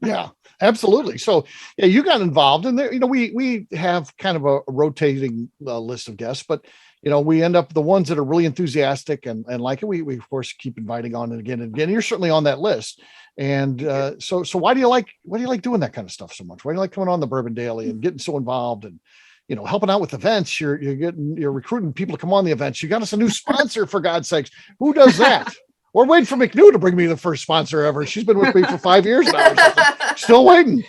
Yeah, absolutely. So yeah, you got involved in there. We have kind of a rotating list of guests, but we end up the ones that are really enthusiastic and like it. We of course keep inviting on and again and again. You're certainly on that list. And so why do you like doing that kind of stuff so much? Why do you like coming on the Bourbon Daily and getting so involved and helping out with events? You're recruiting people to come on the events. You got us a new sponsor, for God's sakes. Who does that? We're waiting for McNew to bring me the first sponsor ever. She's been with me for 5 years now. Still waiting.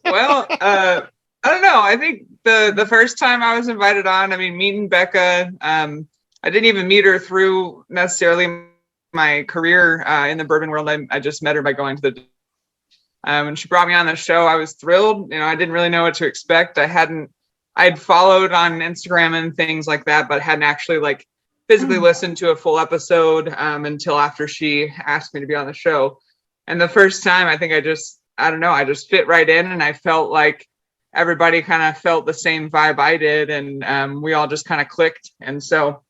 Well, I don't know. I think the first time I was invited on, meeting Becca, I didn't even meet her through necessarily my career in the bourbon world. I just met her by going to the and she brought me on the show. I was thrilled. I didn't really know what to expect. I'd followed on Instagram and things like that, but hadn't actually physically listened to a full episode until after she asked me to be on the show. And the first time, I think I just fit right in, and I felt like everybody kind of felt the same vibe I did, and we all just kind of clicked. And so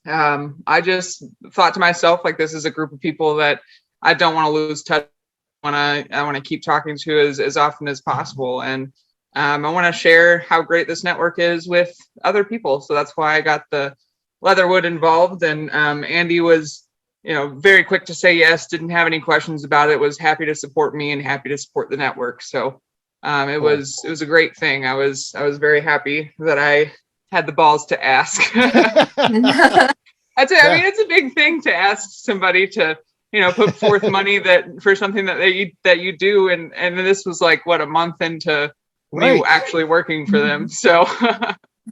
I just thought to myself, this is a group of people that I don't want to lose touch. I want to keep talking to as often as possible. And I want to share how great this network is with other people. So that's why I got the Leatherwood involved. And Andy was, very quick to say yes, didn't have any questions about it, was happy to support me and happy to support the network. So it was a great thing. I was very happy that I had the balls to ask. That's it. I mean, it's a big thing to ask somebody to, put forth money for something that you do. And this was like, what, a month into me actually working for them. So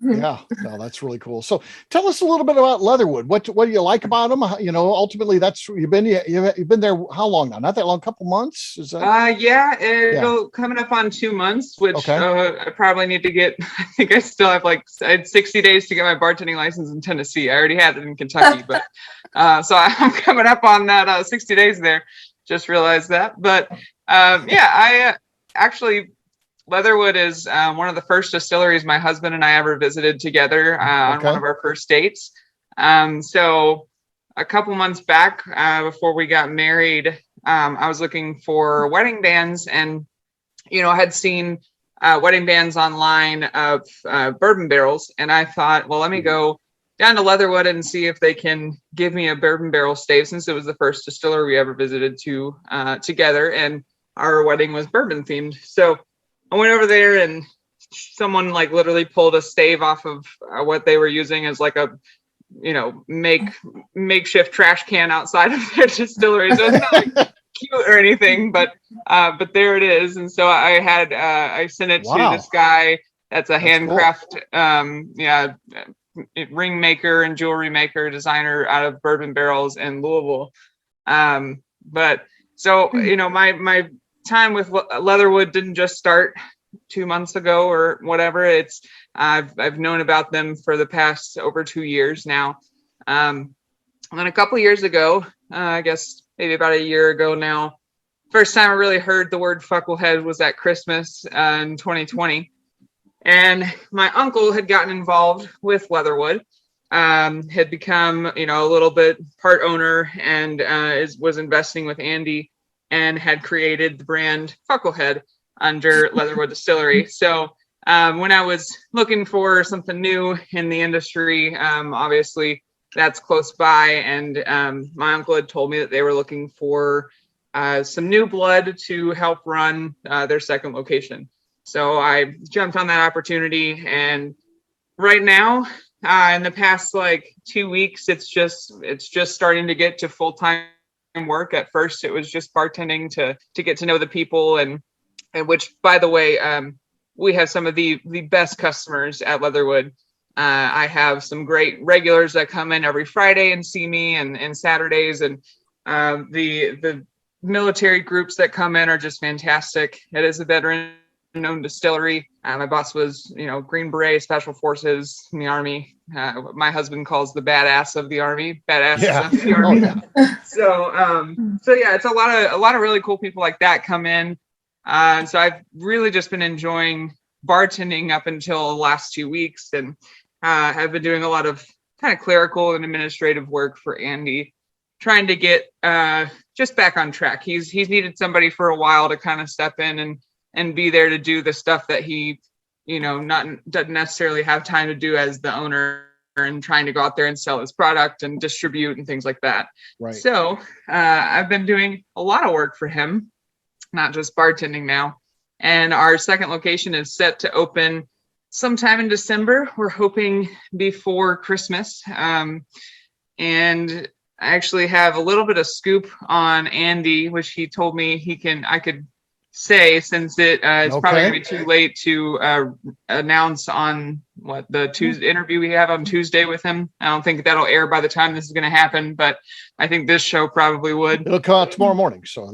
yeah, no, that's really cool. So tell us a little bit about Leatherwood. What do you like about them? Ultimately that's, you've been there how long now? Not that long, couple months? Is that?
It'll coming up on 2 months, which I probably need to get. I think I still have I had 60 days to get my bartending license in Tennessee. I already had it in Kentucky, but so I'm coming up on that 60 days there. Just realized that, but I actually. Leatherwood is one of the first distilleries my husband and I ever visited together on one of our first dates. So a couple months back, before we got married, I was looking for wedding bands and, had seen wedding bands online of bourbon barrels. And I thought, well, let me go down to Leatherwood and see if they can give me a bourbon barrel stave, since it was the first distillery we ever visited together. And our wedding was bourbon themed. So I went over there and someone literally pulled a stave off of what they were using as a, makeshift trash can outside of their distillery. So it's not cute or anything, but there it is. And so I sent it to this guy that's handcraft, ring maker and jewelry maker, designer out of bourbon barrels in Louisville. But so, my time with Leatherwood didn't just start 2 months ago or whatever. I've known about them for the past over 2 years now. And then a couple years ago, I guess maybe about a year ago now, first time I really heard the word fucklehead was at Christmas in 2020. And my uncle had gotten involved with Leatherwood, had become, a little bit part owner and was investing with Andy, and had created the brand Fucklehead under Leatherwood Distillery. So when I was looking for something new in the industry, obviously that's close by. And my uncle had told me that they were looking for some new blood to help run their second location. So I jumped on that opportunity. And right now, in the past 2 weeks, it's just starting to get to full-time work. At first it was just bartending to get to know the people, and which, by the way, we have some of the best customers at Leatherwood. I have some great regulars that come in every Friday and see me, and Saturdays, and the military groups that come in are just fantastic. It is a veteran known distillery. My boss was, Green Beret, Special Forces in the Army. My husband calls the badass of the Army, badasses of the Army. So yeah, it's a lot of really cool people like that come in. And so I've really just been enjoying bartending up until the last 2 weeks, and have been doing a lot of kind of clerical and administrative work for Andy, trying to get just back on track. He's needed somebody for a while to kind of step in and be there to do the stuff that he, doesn't necessarily have time to do as the owner, and trying to go out there and sell his product and distribute and things like that.
Right.
So I've been doing a lot of work for him, not just bartending now. And our second location is set to open sometime in December. We're hoping before Christmas. And I actually have a little bit of scoop on Andy, which he told me I could say, since it's probably gonna be too late to announce on the Tuesday interview we have on Tuesday with him. I don't think that'll air by the time this is going to happen, but I think this show probably would.
It'll come out tomorrow morning. So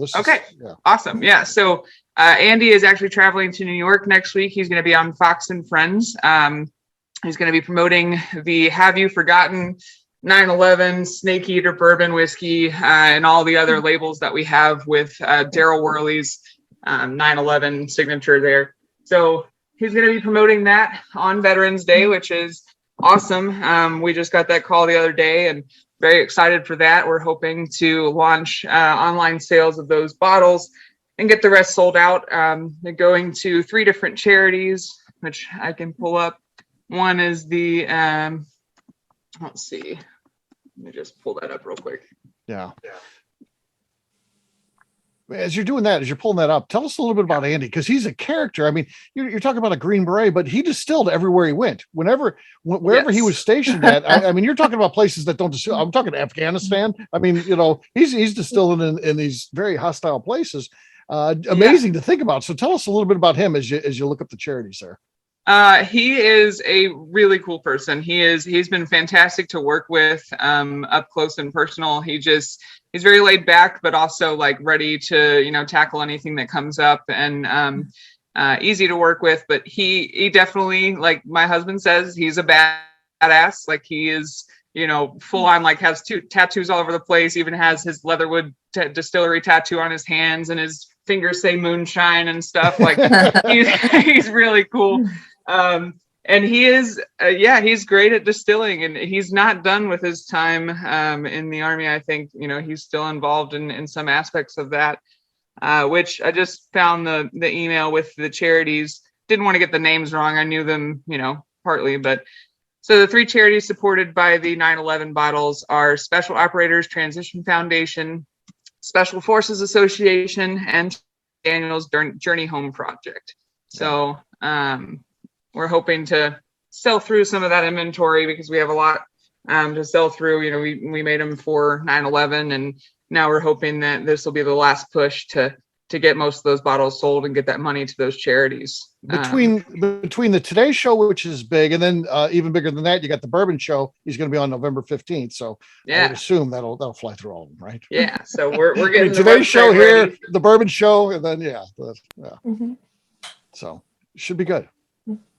Awesome. Yeah. So Andy is actually traveling to New York next week. He's going to be on Fox and Friends. He's going to be promoting the Have You Forgotten 9/11 Snake Eater Bourbon Whiskey and all the other labels that we have with Daryl Worley's 9/11 signature there. So he's going to be promoting that on Veterans Day, which is awesome. We just got that call the other day and very excited for that. We're hoping to launch online sales of those bottles and get the rest sold out. They're going to 3 different charities, which I can pull up. One is the, let's see, let me just pull that up real quick.
Yeah. As you're doing that, as you're pulling that up, tell us a little bit about Andy, because he's a character. I mean, you're talking about a Green Beret, but he distilled everywhere he went. Wherever he was stationed at. I mean, you're talking about places that don't distill. I'm talking Afghanistan. I mean, he's distilling in these very hostile places. Amazing to think about. So tell us a little bit about him as you look up the charities there.
He is a really cool person. He's been fantastic to work with, up close and personal. He's very laid back, but also like ready to, tackle anything that comes up, and easy to work with. But he definitely, like my husband says, he's a badass. Like he is, full on, like has 2 tattoos all over the place, even has his Leatherwood distillery tattoo on his hands, and his fingers say moonshine and stuff. Like he's really cool. And he is, he's great at distilling, and he's not done with his time in the Army. I think, he's still involved in some aspects of that, which I just found the email with the charities. Didn't want to get the names wrong. I knew them, partly, but so the 3 charities supported by the 9/11 bottles are Special Operators Transition Foundation, Special Forces Association, and Daniel's Journey Home Project. So, we're hoping to sell through some of that inventory because we have a lot to sell through. We made them for 9/11, and now we're hoping that this will be the last push to get most of those bottles sold and get that money to those charities.
Between the Today Show, which is big, and then even bigger than that, you got the Bourbon Show. He's going to be on November 15th. So I would assume that'll fly through all of them, right?
Yeah. So we're getting
Today's Show
ready.
here, the Bourbon Show, and then So it should be good.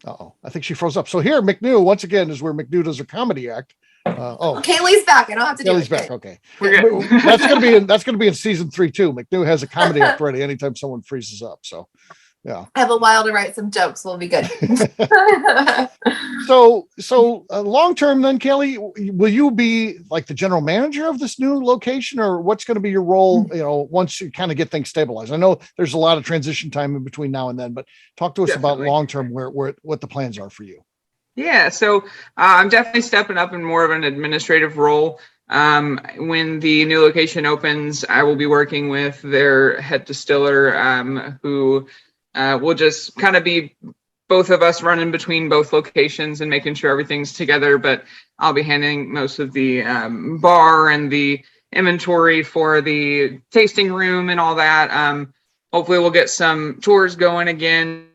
I think she froze up. So here, McNew once again is where McNew does her comedy act.
Kaylee's back. I don't have to do
Kaylee's
it.
back. Okay,
We're good.
that's gonna be in season 3 too. McNew has a comedy act ready anytime someone freezes up. So yeah.
I have a while to write some jokes. We'll be good.
So long term then, Cailee, will you be like the general manager of this new location, or what's going to be your role, once you kind of get things stabilized? I know there's a lot of transition time in between now and then, but talk to us about long term, where what the plans are for you.
Yeah, so I'm definitely stepping up in more of an administrative role. When the new location opens, I will be working with their head distiller, who will just kind of be both of us running between both locations and making sure everything's together. But I'll be handling most of the bar and the inventory for the tasting room and all that. Hopefully we'll get some tours going again.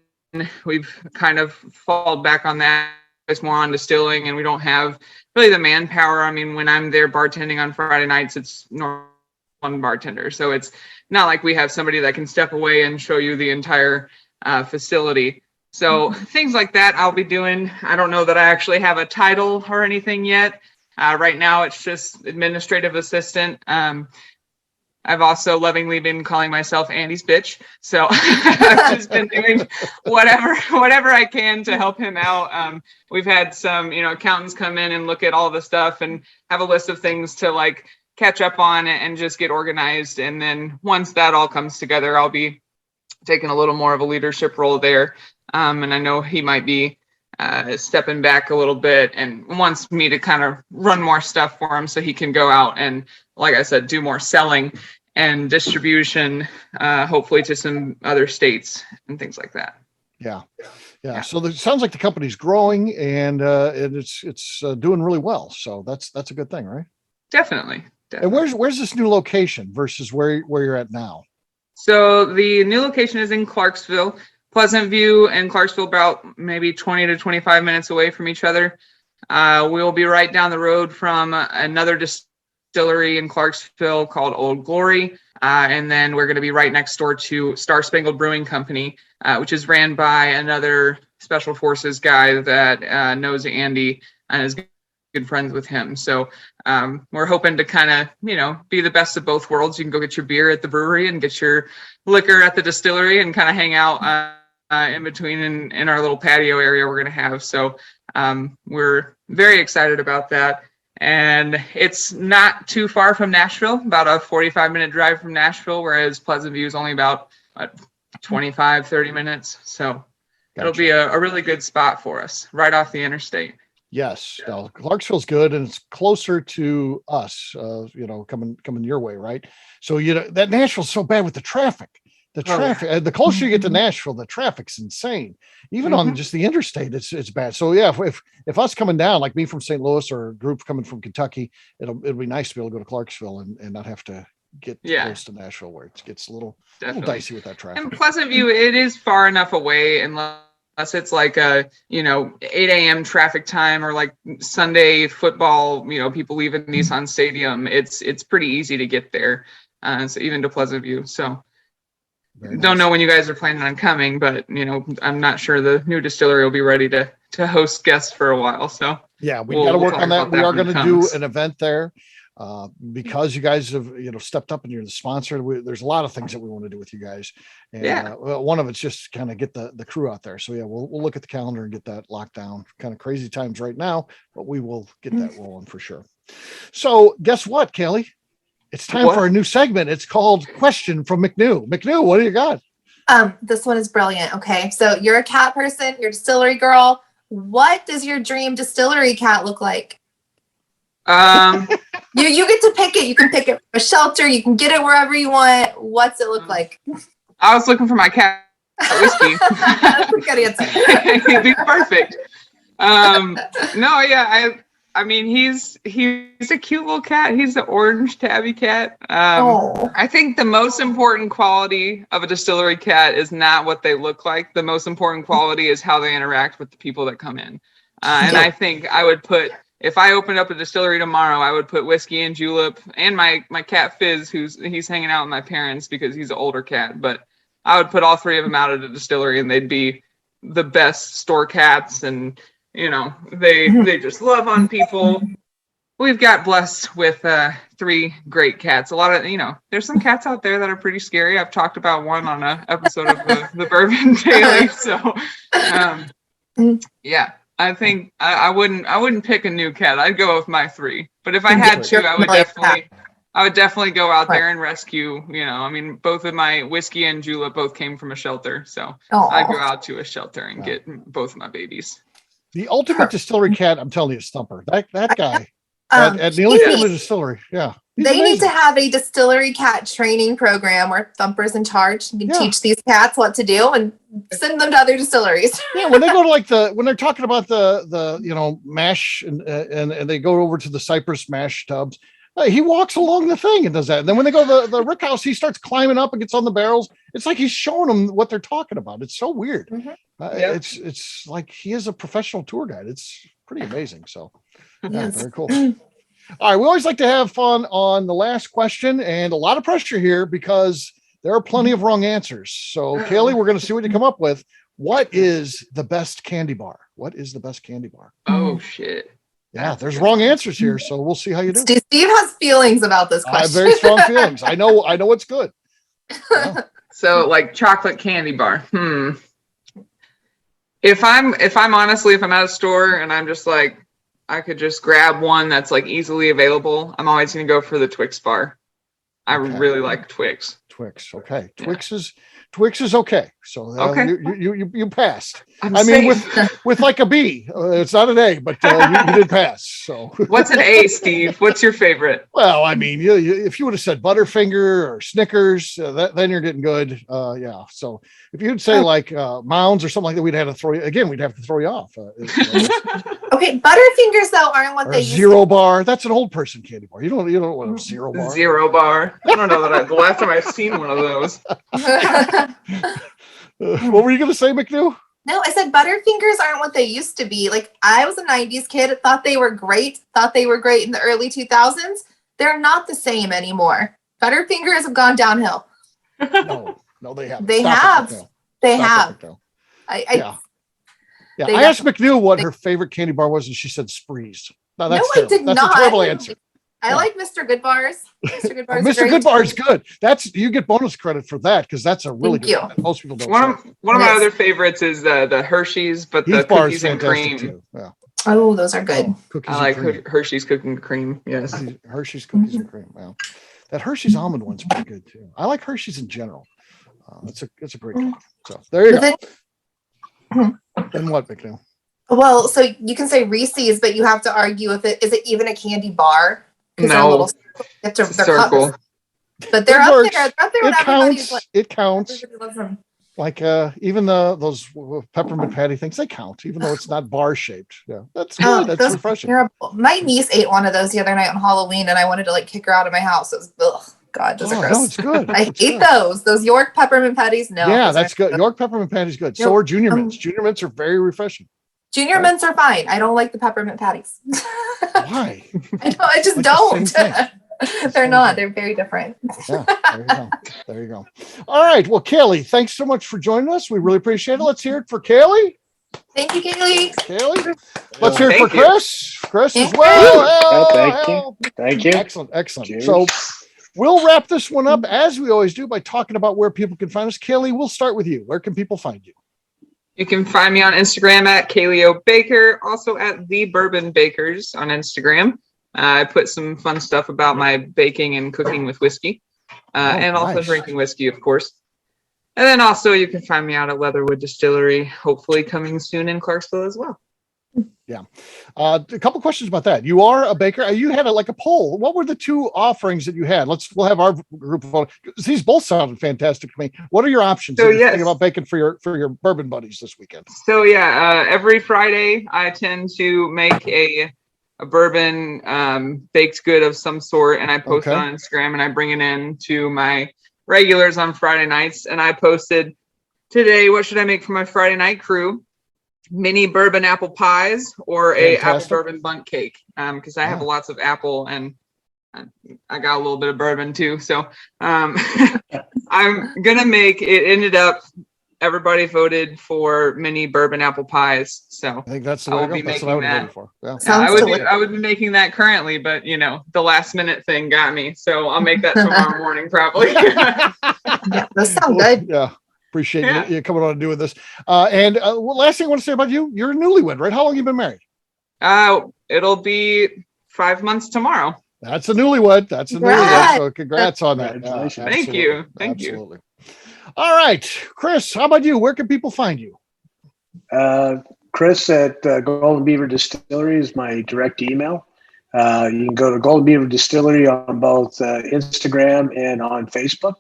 We've kind of fallen back on that. It's more on distilling, and we don't have really the manpower. I mean, when I'm there bartending on Friday nights, it's one bartender. So it's not like we have somebody that can step away and show you the entire facility. So things like that I'll be doing. I don't know that I actually have a title or anything yet. Right now, it's just administrative assistant. I've also lovingly been calling myself Andy's bitch. So I've just been doing whatever I can to help him out. We've had some, accountants come in and look at all the stuff and have a list of things to like catch up on and just get organized. And then once that all comes together, I'll be taking a little more of a leadership role there. And I know he might be stepping back a little bit and wants me to kind of run more stuff for him so he can go out and, like I said, do more selling and distribution, hopefully to some other states and things like that.
Yeah. So it sounds like the company's growing and it's doing really well. So that's a good thing, right?
Definitely.
And where's this new location versus where you're at now?
So the new location is in Clarksville. Pleasant View and Clarksville about maybe 20 to 25 minutes away from each other. We'll be right down the road from another distillery in Clarksville called Old Glory. And then we're going to be right next door to Star Spangled Brewing Company, which is ran by another Special Forces guy that knows Andy and is good friends with him. So we're hoping to kind of, be the best of both worlds. You can go get your beer at the brewery and get your liquor at the distillery and kind of hang out in between in our little patio area we're going to have. So we're very excited about that. And it's not too far from Nashville, about a 45-minute drive from Nashville, whereas Pleasant View is only about 25, 30 minutes. So it'll
Gotcha.
be a really good spot for us right off the interstate.
Yes, no, Clarksville's good, and it's closer to us. Coming your way, right? So that Nashville's so bad with the traffic. The traffic. The closer you get to Nashville, the traffic's insane. Even on just the interstate, it's bad. So yeah, if us coming down, like me from St. Louis or a group coming from Kentucky, it'll be nice to be able to go to Clarksville and not have to get close to Nashville, where it gets a little dicey with that traffic.
And Pleasant View, it is far enough away, unless it's like a 8 a.m. traffic time or like Sunday football, people leaving Nissan Stadium. It's pretty easy to get there, so even to Pleasant View. So don't know when you guys are planning on coming, but I'm not sure the new distillery will be ready to host guests for a while. So
yeah, we got to work on that. We are going to do an event there. Because you guys have stepped up and you're the sponsor. There's a lot of things that we want to do with you guys, and one of it's just kind of get the crew out there. So yeah, we'll look at the calendar and get that locked down. Kind of crazy times right now, but we will get that rolling for sure. So guess what, Cailee? It's time for a new segment. It's called Question from McNew. McNew, what do you got?
This one is brilliant. Okay, so you're a cat person, you're a distillery girl. What does your dream distillery cat look like? You get to pick it. You can pick it from a shelter. You can get it wherever you want. What's it look like?
I was looking for my cat whiskey.
That's a good answer.
It'd be perfect. I mean, he's a cute little cat. He's the orange tabby cat. I think the most important quality of a distillery cat is not what they look like. The most important quality is how they interact with the people that come in. And I think I would put, if I opened up a distillery tomorrow, I would put Whiskey and Julep and my cat Fizz, he's hanging out with my parents because he's an older cat. But I would put all three of them out at a distillery, and they'd be the best store cats, and they just love on people. We've got blessed with 3 great cats. A lot of there's some cats out there that are pretty scary. I've talked about one on an episode of the Bourbon Daily. So yeah. I think I wouldn't pick a new cat. I'd go with my 3. But if I had to, I would definitely go out there and rescue. Both of my Whiskey and Julep both came from a shelter, so I'd go out to a shelter and get both of my babies.
The ultimate distillery cat, I'm telling you, Stumper. That guy at the ultimate distillery. Yeah.
They need to have a distillery cat training program where Thumper's in charge. You can teach these cats what to do and send them to other distilleries.
Yeah, when they go to when they're talking about the mash and they go over to the Cypress mash tubs, he walks along the thing and does that. And then when they go to the rick house, he starts climbing up and gets on the barrels. It's like he's showing them what they're talking about. It's so weird. It's like he is a professional tour guide. It's pretty amazing. So very cool. All right, we always like to have fun on the last question, and a lot of pressure here because there are plenty of wrong answers. So, Cailee, we're going to see what you come up with. What is the best candy bar? What is the best candy bar?
Oh, shit.
Yeah, there's wrong answers here, so we'll see how you do.
Steve has feelings about this question.
I have very strong feelings. I know it's good. Yeah.
So, like chocolate candy bar. If I'm at a store and I'm just like, I could just grab one that's like easily available, I'm always going to go for the Twix bar. I really like Twix.
Okay. Twix is okay. So you passed. With like a B. It's not an A, but you did pass. So
what's an A, Steve? What's your favorite?
Well, I mean, if you would have said Butterfinger or Snickers, then you're getting good. Yeah. So if you'd say like Mounds or something like that, we'd have to throw you off.
Okay, Butterfingers though aren't what they used
Zero Bar. That's an old person candy bar. You don't want a Zero Bar.
Zero Bar. I don't know that the last time I've seen one of those.
What were you going to say, McNew?
No, I said Butterfingers aren't what they used to be. Like, I was a 90s kid, thought they were great in the early 2000s. They're not the same anymore. Butterfingers have gone downhill.
No, they haven't.
They have.
I asked McNew what her favorite candy bar was, and she said Sprees. No, I did not. That's a terrible answer.
I like Mr. Goodbars. Mr. Goodbars.
Mr. Goodbar is good. You get bonus credrit for that because that's a really good one. Most people don't.
One of my other favories is the Hershey's, but the cookies and cream.
Too. Yeah.
Oh, those are good.
I like Hershey's cookies and cream. Yes.
Hershey's cookies and cream. Wow. That Hershey's almond one's pretty good too. I like Hershey's in general. It's a great company. So there you go. Then what, McNew?
Well, so you can say Reese's, but you have to argue if it is it even a candy bar? Because they're a little they're
circle.
cups. But they're up there. They're up there when
It
everybody's
counts.
like,
It counts.
everybody loves them.
Like even those peppermint patty things, they count, even though it's not bar shaped. Yeah, that's good. That's
those
refreshing.
terrible. My niece ate one of those the other night on Halloween, and I wanted to like kick her out of my house. It was God, those are gross.
No, it's good.
I hate those. Those York peppermint patties. No.
Yeah, that's good. York peppermint patty's good. So are Junior Mints. Junior Mints are very refreshing.
Junior Mints are fine. I don't like the peppermint patties.
Why?
I just
Like
don't. They're not. They're very different.
Yeah, there you go. There you go. All right. Well, Cailee, thanks so much for joining us. We really appreciate it. Let's hear it for Cailee.
Thank you, Cailee.
Cailee. Let's hear it for
Thank you.
Kriss. Kriss as well.
Thank you.
Excellent.
Cheers.
So we'll wrap this one up as we always do by talking about where people can find us. Cailee, we'll start with you. Where can people find you?
You can find me on Instagram at Cailee Baker, also at the Bourbon Bakers on Instagram. I put some fun stuff about my baking and cooking with whiskey, and also
nice.
drinking whiskey, of course. And then also you can find me out at Leatherwood Distillery, hopefully coming soon in Clarksville as well.
Yeah. A couple questions about that. You are a baker. You had a poll. What were the two offerings that you had? We'll have our group vote. These both sounded fantastic to me. What are your options?
So,
if you're
yes.
thinking about baking for your bourbon buddies this weekend.
So yeah, every Friday I tend to make a bourbon baked good of some sort, and I post it on Instagram, and I bring it in to my regulars on Friday nights. And I posted today, what should I make for my Friday night crew? Mini bourbon apple pies or a apple bourbon bundt cake, because I have lots of apple and I got a little bit of bourbon too. So I'm gonna make it. Ended up everybody voted for mini bourbon apple pies. So
I think that's the way to go. That's what I would have voted for. Yeah.
I would be making that currently, but the last minute thing got me. So I'll make that tomorrow morning probably.
Yeah, those sound good.
Yeah. Appreciate you coming on and doing this. And last thing I want to say about you, you're a newlywed, right? How long have you been married?
It'll be 5 months tomorrow.
That's a newlywed. So congrats on that.
Congratulations.
Thank you. Thank you.
All right, Kriss, how about you? Where can people find you?
Kriss at Golden Beaver Distillery is my direct email. You can go to Golden Beaver Distillery on both Instagram and on Facebook.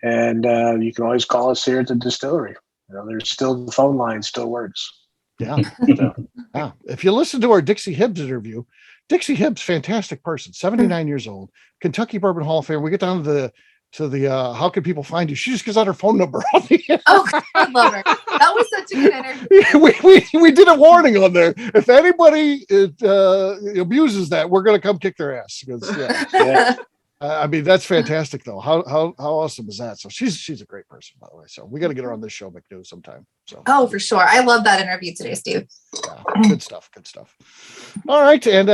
And you can always call us here at the distillery. There's still the phone line still works.
Yeah. If you listen to our Dixie Hibbs interview, Dixie Hibbs, fantastic person, 79 years old, Kentucky Bourbon Hall of Fame. We get down to the how can people find you? She just gives out her phone number.
Oh, I love her. That was such a good interview.
we did a warning on there. If anybody abuses that, we're going to come kick their ass. I mean, that's fantastic, though. How awesome is that? So she's a great person, by the way. So we got to get her on this show, McNew, sometime. So
for sure. I love that interview today, Steve.
Yeah, good stuff. All right, and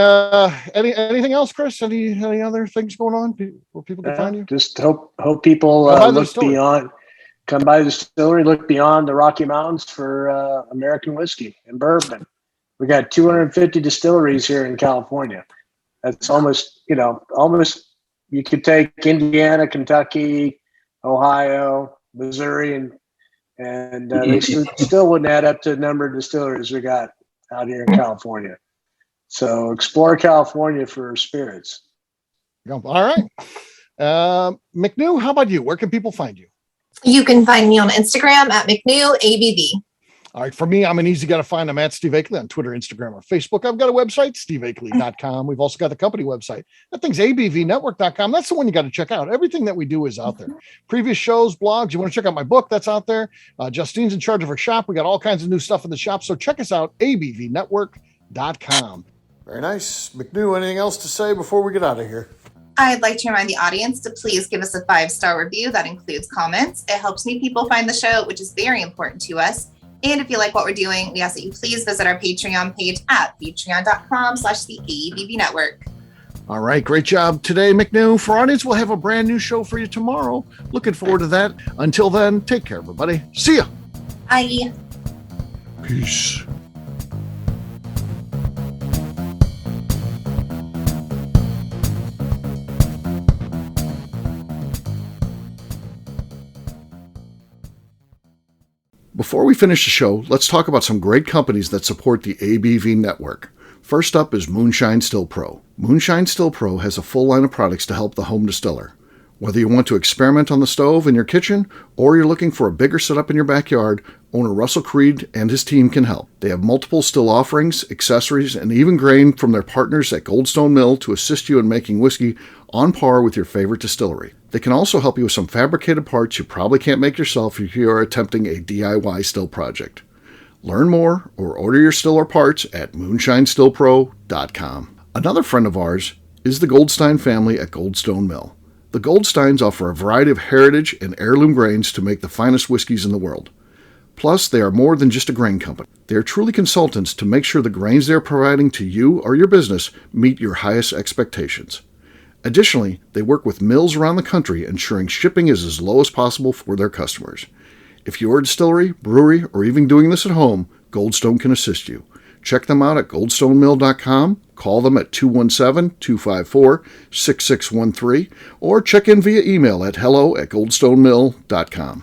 anything else, Kriss? Any other things going on where people can find you?
Just hope people look beyond, come by the distillery, look beyond the Rocky Mountains for American whiskey and bourbon. We got 250 distilleries here in California. That's almost. You could take Indiana, Kentucky, Ohio, Missouri, and they still wouldn't add up to the number of distilleries we got out here in California. So explore California for spirits.
All right. McNew, how about you? Where can people find you?
You can find me on Instagram at McNew ABV.
All right. For me, I'm an easy guy to find. I'm at Steve Akeley on Twitter, Instagram, or Facebook. I've got a website, steveakeley.com. We've also got the company website. That thing's abvnetwork.com. That's the one you got to check out. Everything that we do is out there. Previous shows, blogs. You want to check out my book, that's out there. Justine's in charge of her shop. We got all kinds of new stuff in the shop. So check us out, abvnetwork.com. Very nice. McNew, anything else to say before we get out of here?
I'd like to remind the audience to please give us a 5-star review. That includes comments. It helps new people find the show, which is very important to us. And if you like what we're doing, we ask that you please visit our Patreon page at patreon.com/the Network.
All right. Great job today, McNew. For our audience, we'll have a brand new show for you tomorrow. Looking forward to that. Until then, take care, everybody. See ya.
Bye.
Peace. Before we finish the show, let's talk about some great companies that support the ABV network. First up is Moonshine Still Pro. Moonshine Still Pro has a full line of products to help the home distiller. Whether you want to experiment on the stove in your kitchen or you're looking for a bigger setup in your backyard, owner Russell Creed and his team can help. They have multiple still offerings, accessories, and even grain from their partners at Goldstone Mill to assist you in making whiskey on par with your favorite distillery. They can also help you with some fabricated parts you probably can't make yourself if you are attempting a DIY still project. Learn more or order your still or parts at moonshinestillpro.com. Another friend of ours is the Goldstein family at Goldstone Mill. The Goldsteins offer a variety of heritage and heirloom grains to make the finest whiskeys in the world. Plus, they are more than just a grain company. They are truly consultants to make sure the grains they are providing to you or your business meet your highest expectations. Additionally, they work with mills around the country, ensuring shipping is as low as possible for their customers. If you're a distillery, brewery, or even doing this at home, Goldstone can assist you. Check them out at goldstonemill.com, call them at 217-254-6613, or check in via email at hello@goldstonemill.com.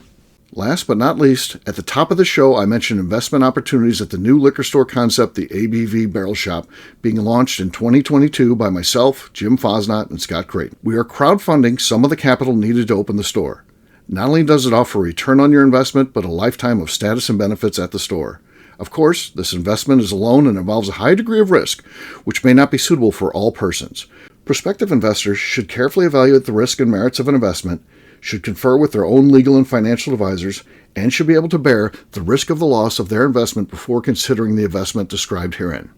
Last but not least, at the top of the show, I mentioned investment opportunities at the new liquor store concept, the ABV Barrel Shop, being launched in 2022 by myself, Jim Fosnot, and Scott Creighton. We are crowdfunding some of the capital needed to open the store. Not only does it offer a return on your investment, but a lifetime of status and benefits at the store. Of course, this investment is a loan and involves a high degree of risk, which may not be suitable for all persons. Prospective investors should carefully evaluate the risk and merits of an investment, should confer with their own legal and financial advisors, and should be able to bear the risk of the loss of their investment before considering the investment described herein.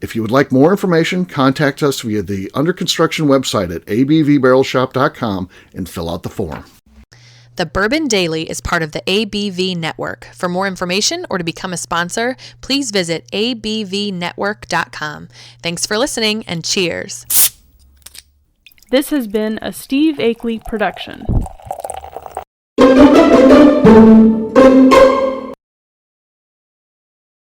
If you would like more information, contact us via the under construction website at abvbarrelshop.com and fill out the form.
The Bourbon Daily is part of the ABV Network. For more information or to become a sponsor, please visit abvnetwork.com. Thanks for listening and cheers.
This has been a Steve Akeley production.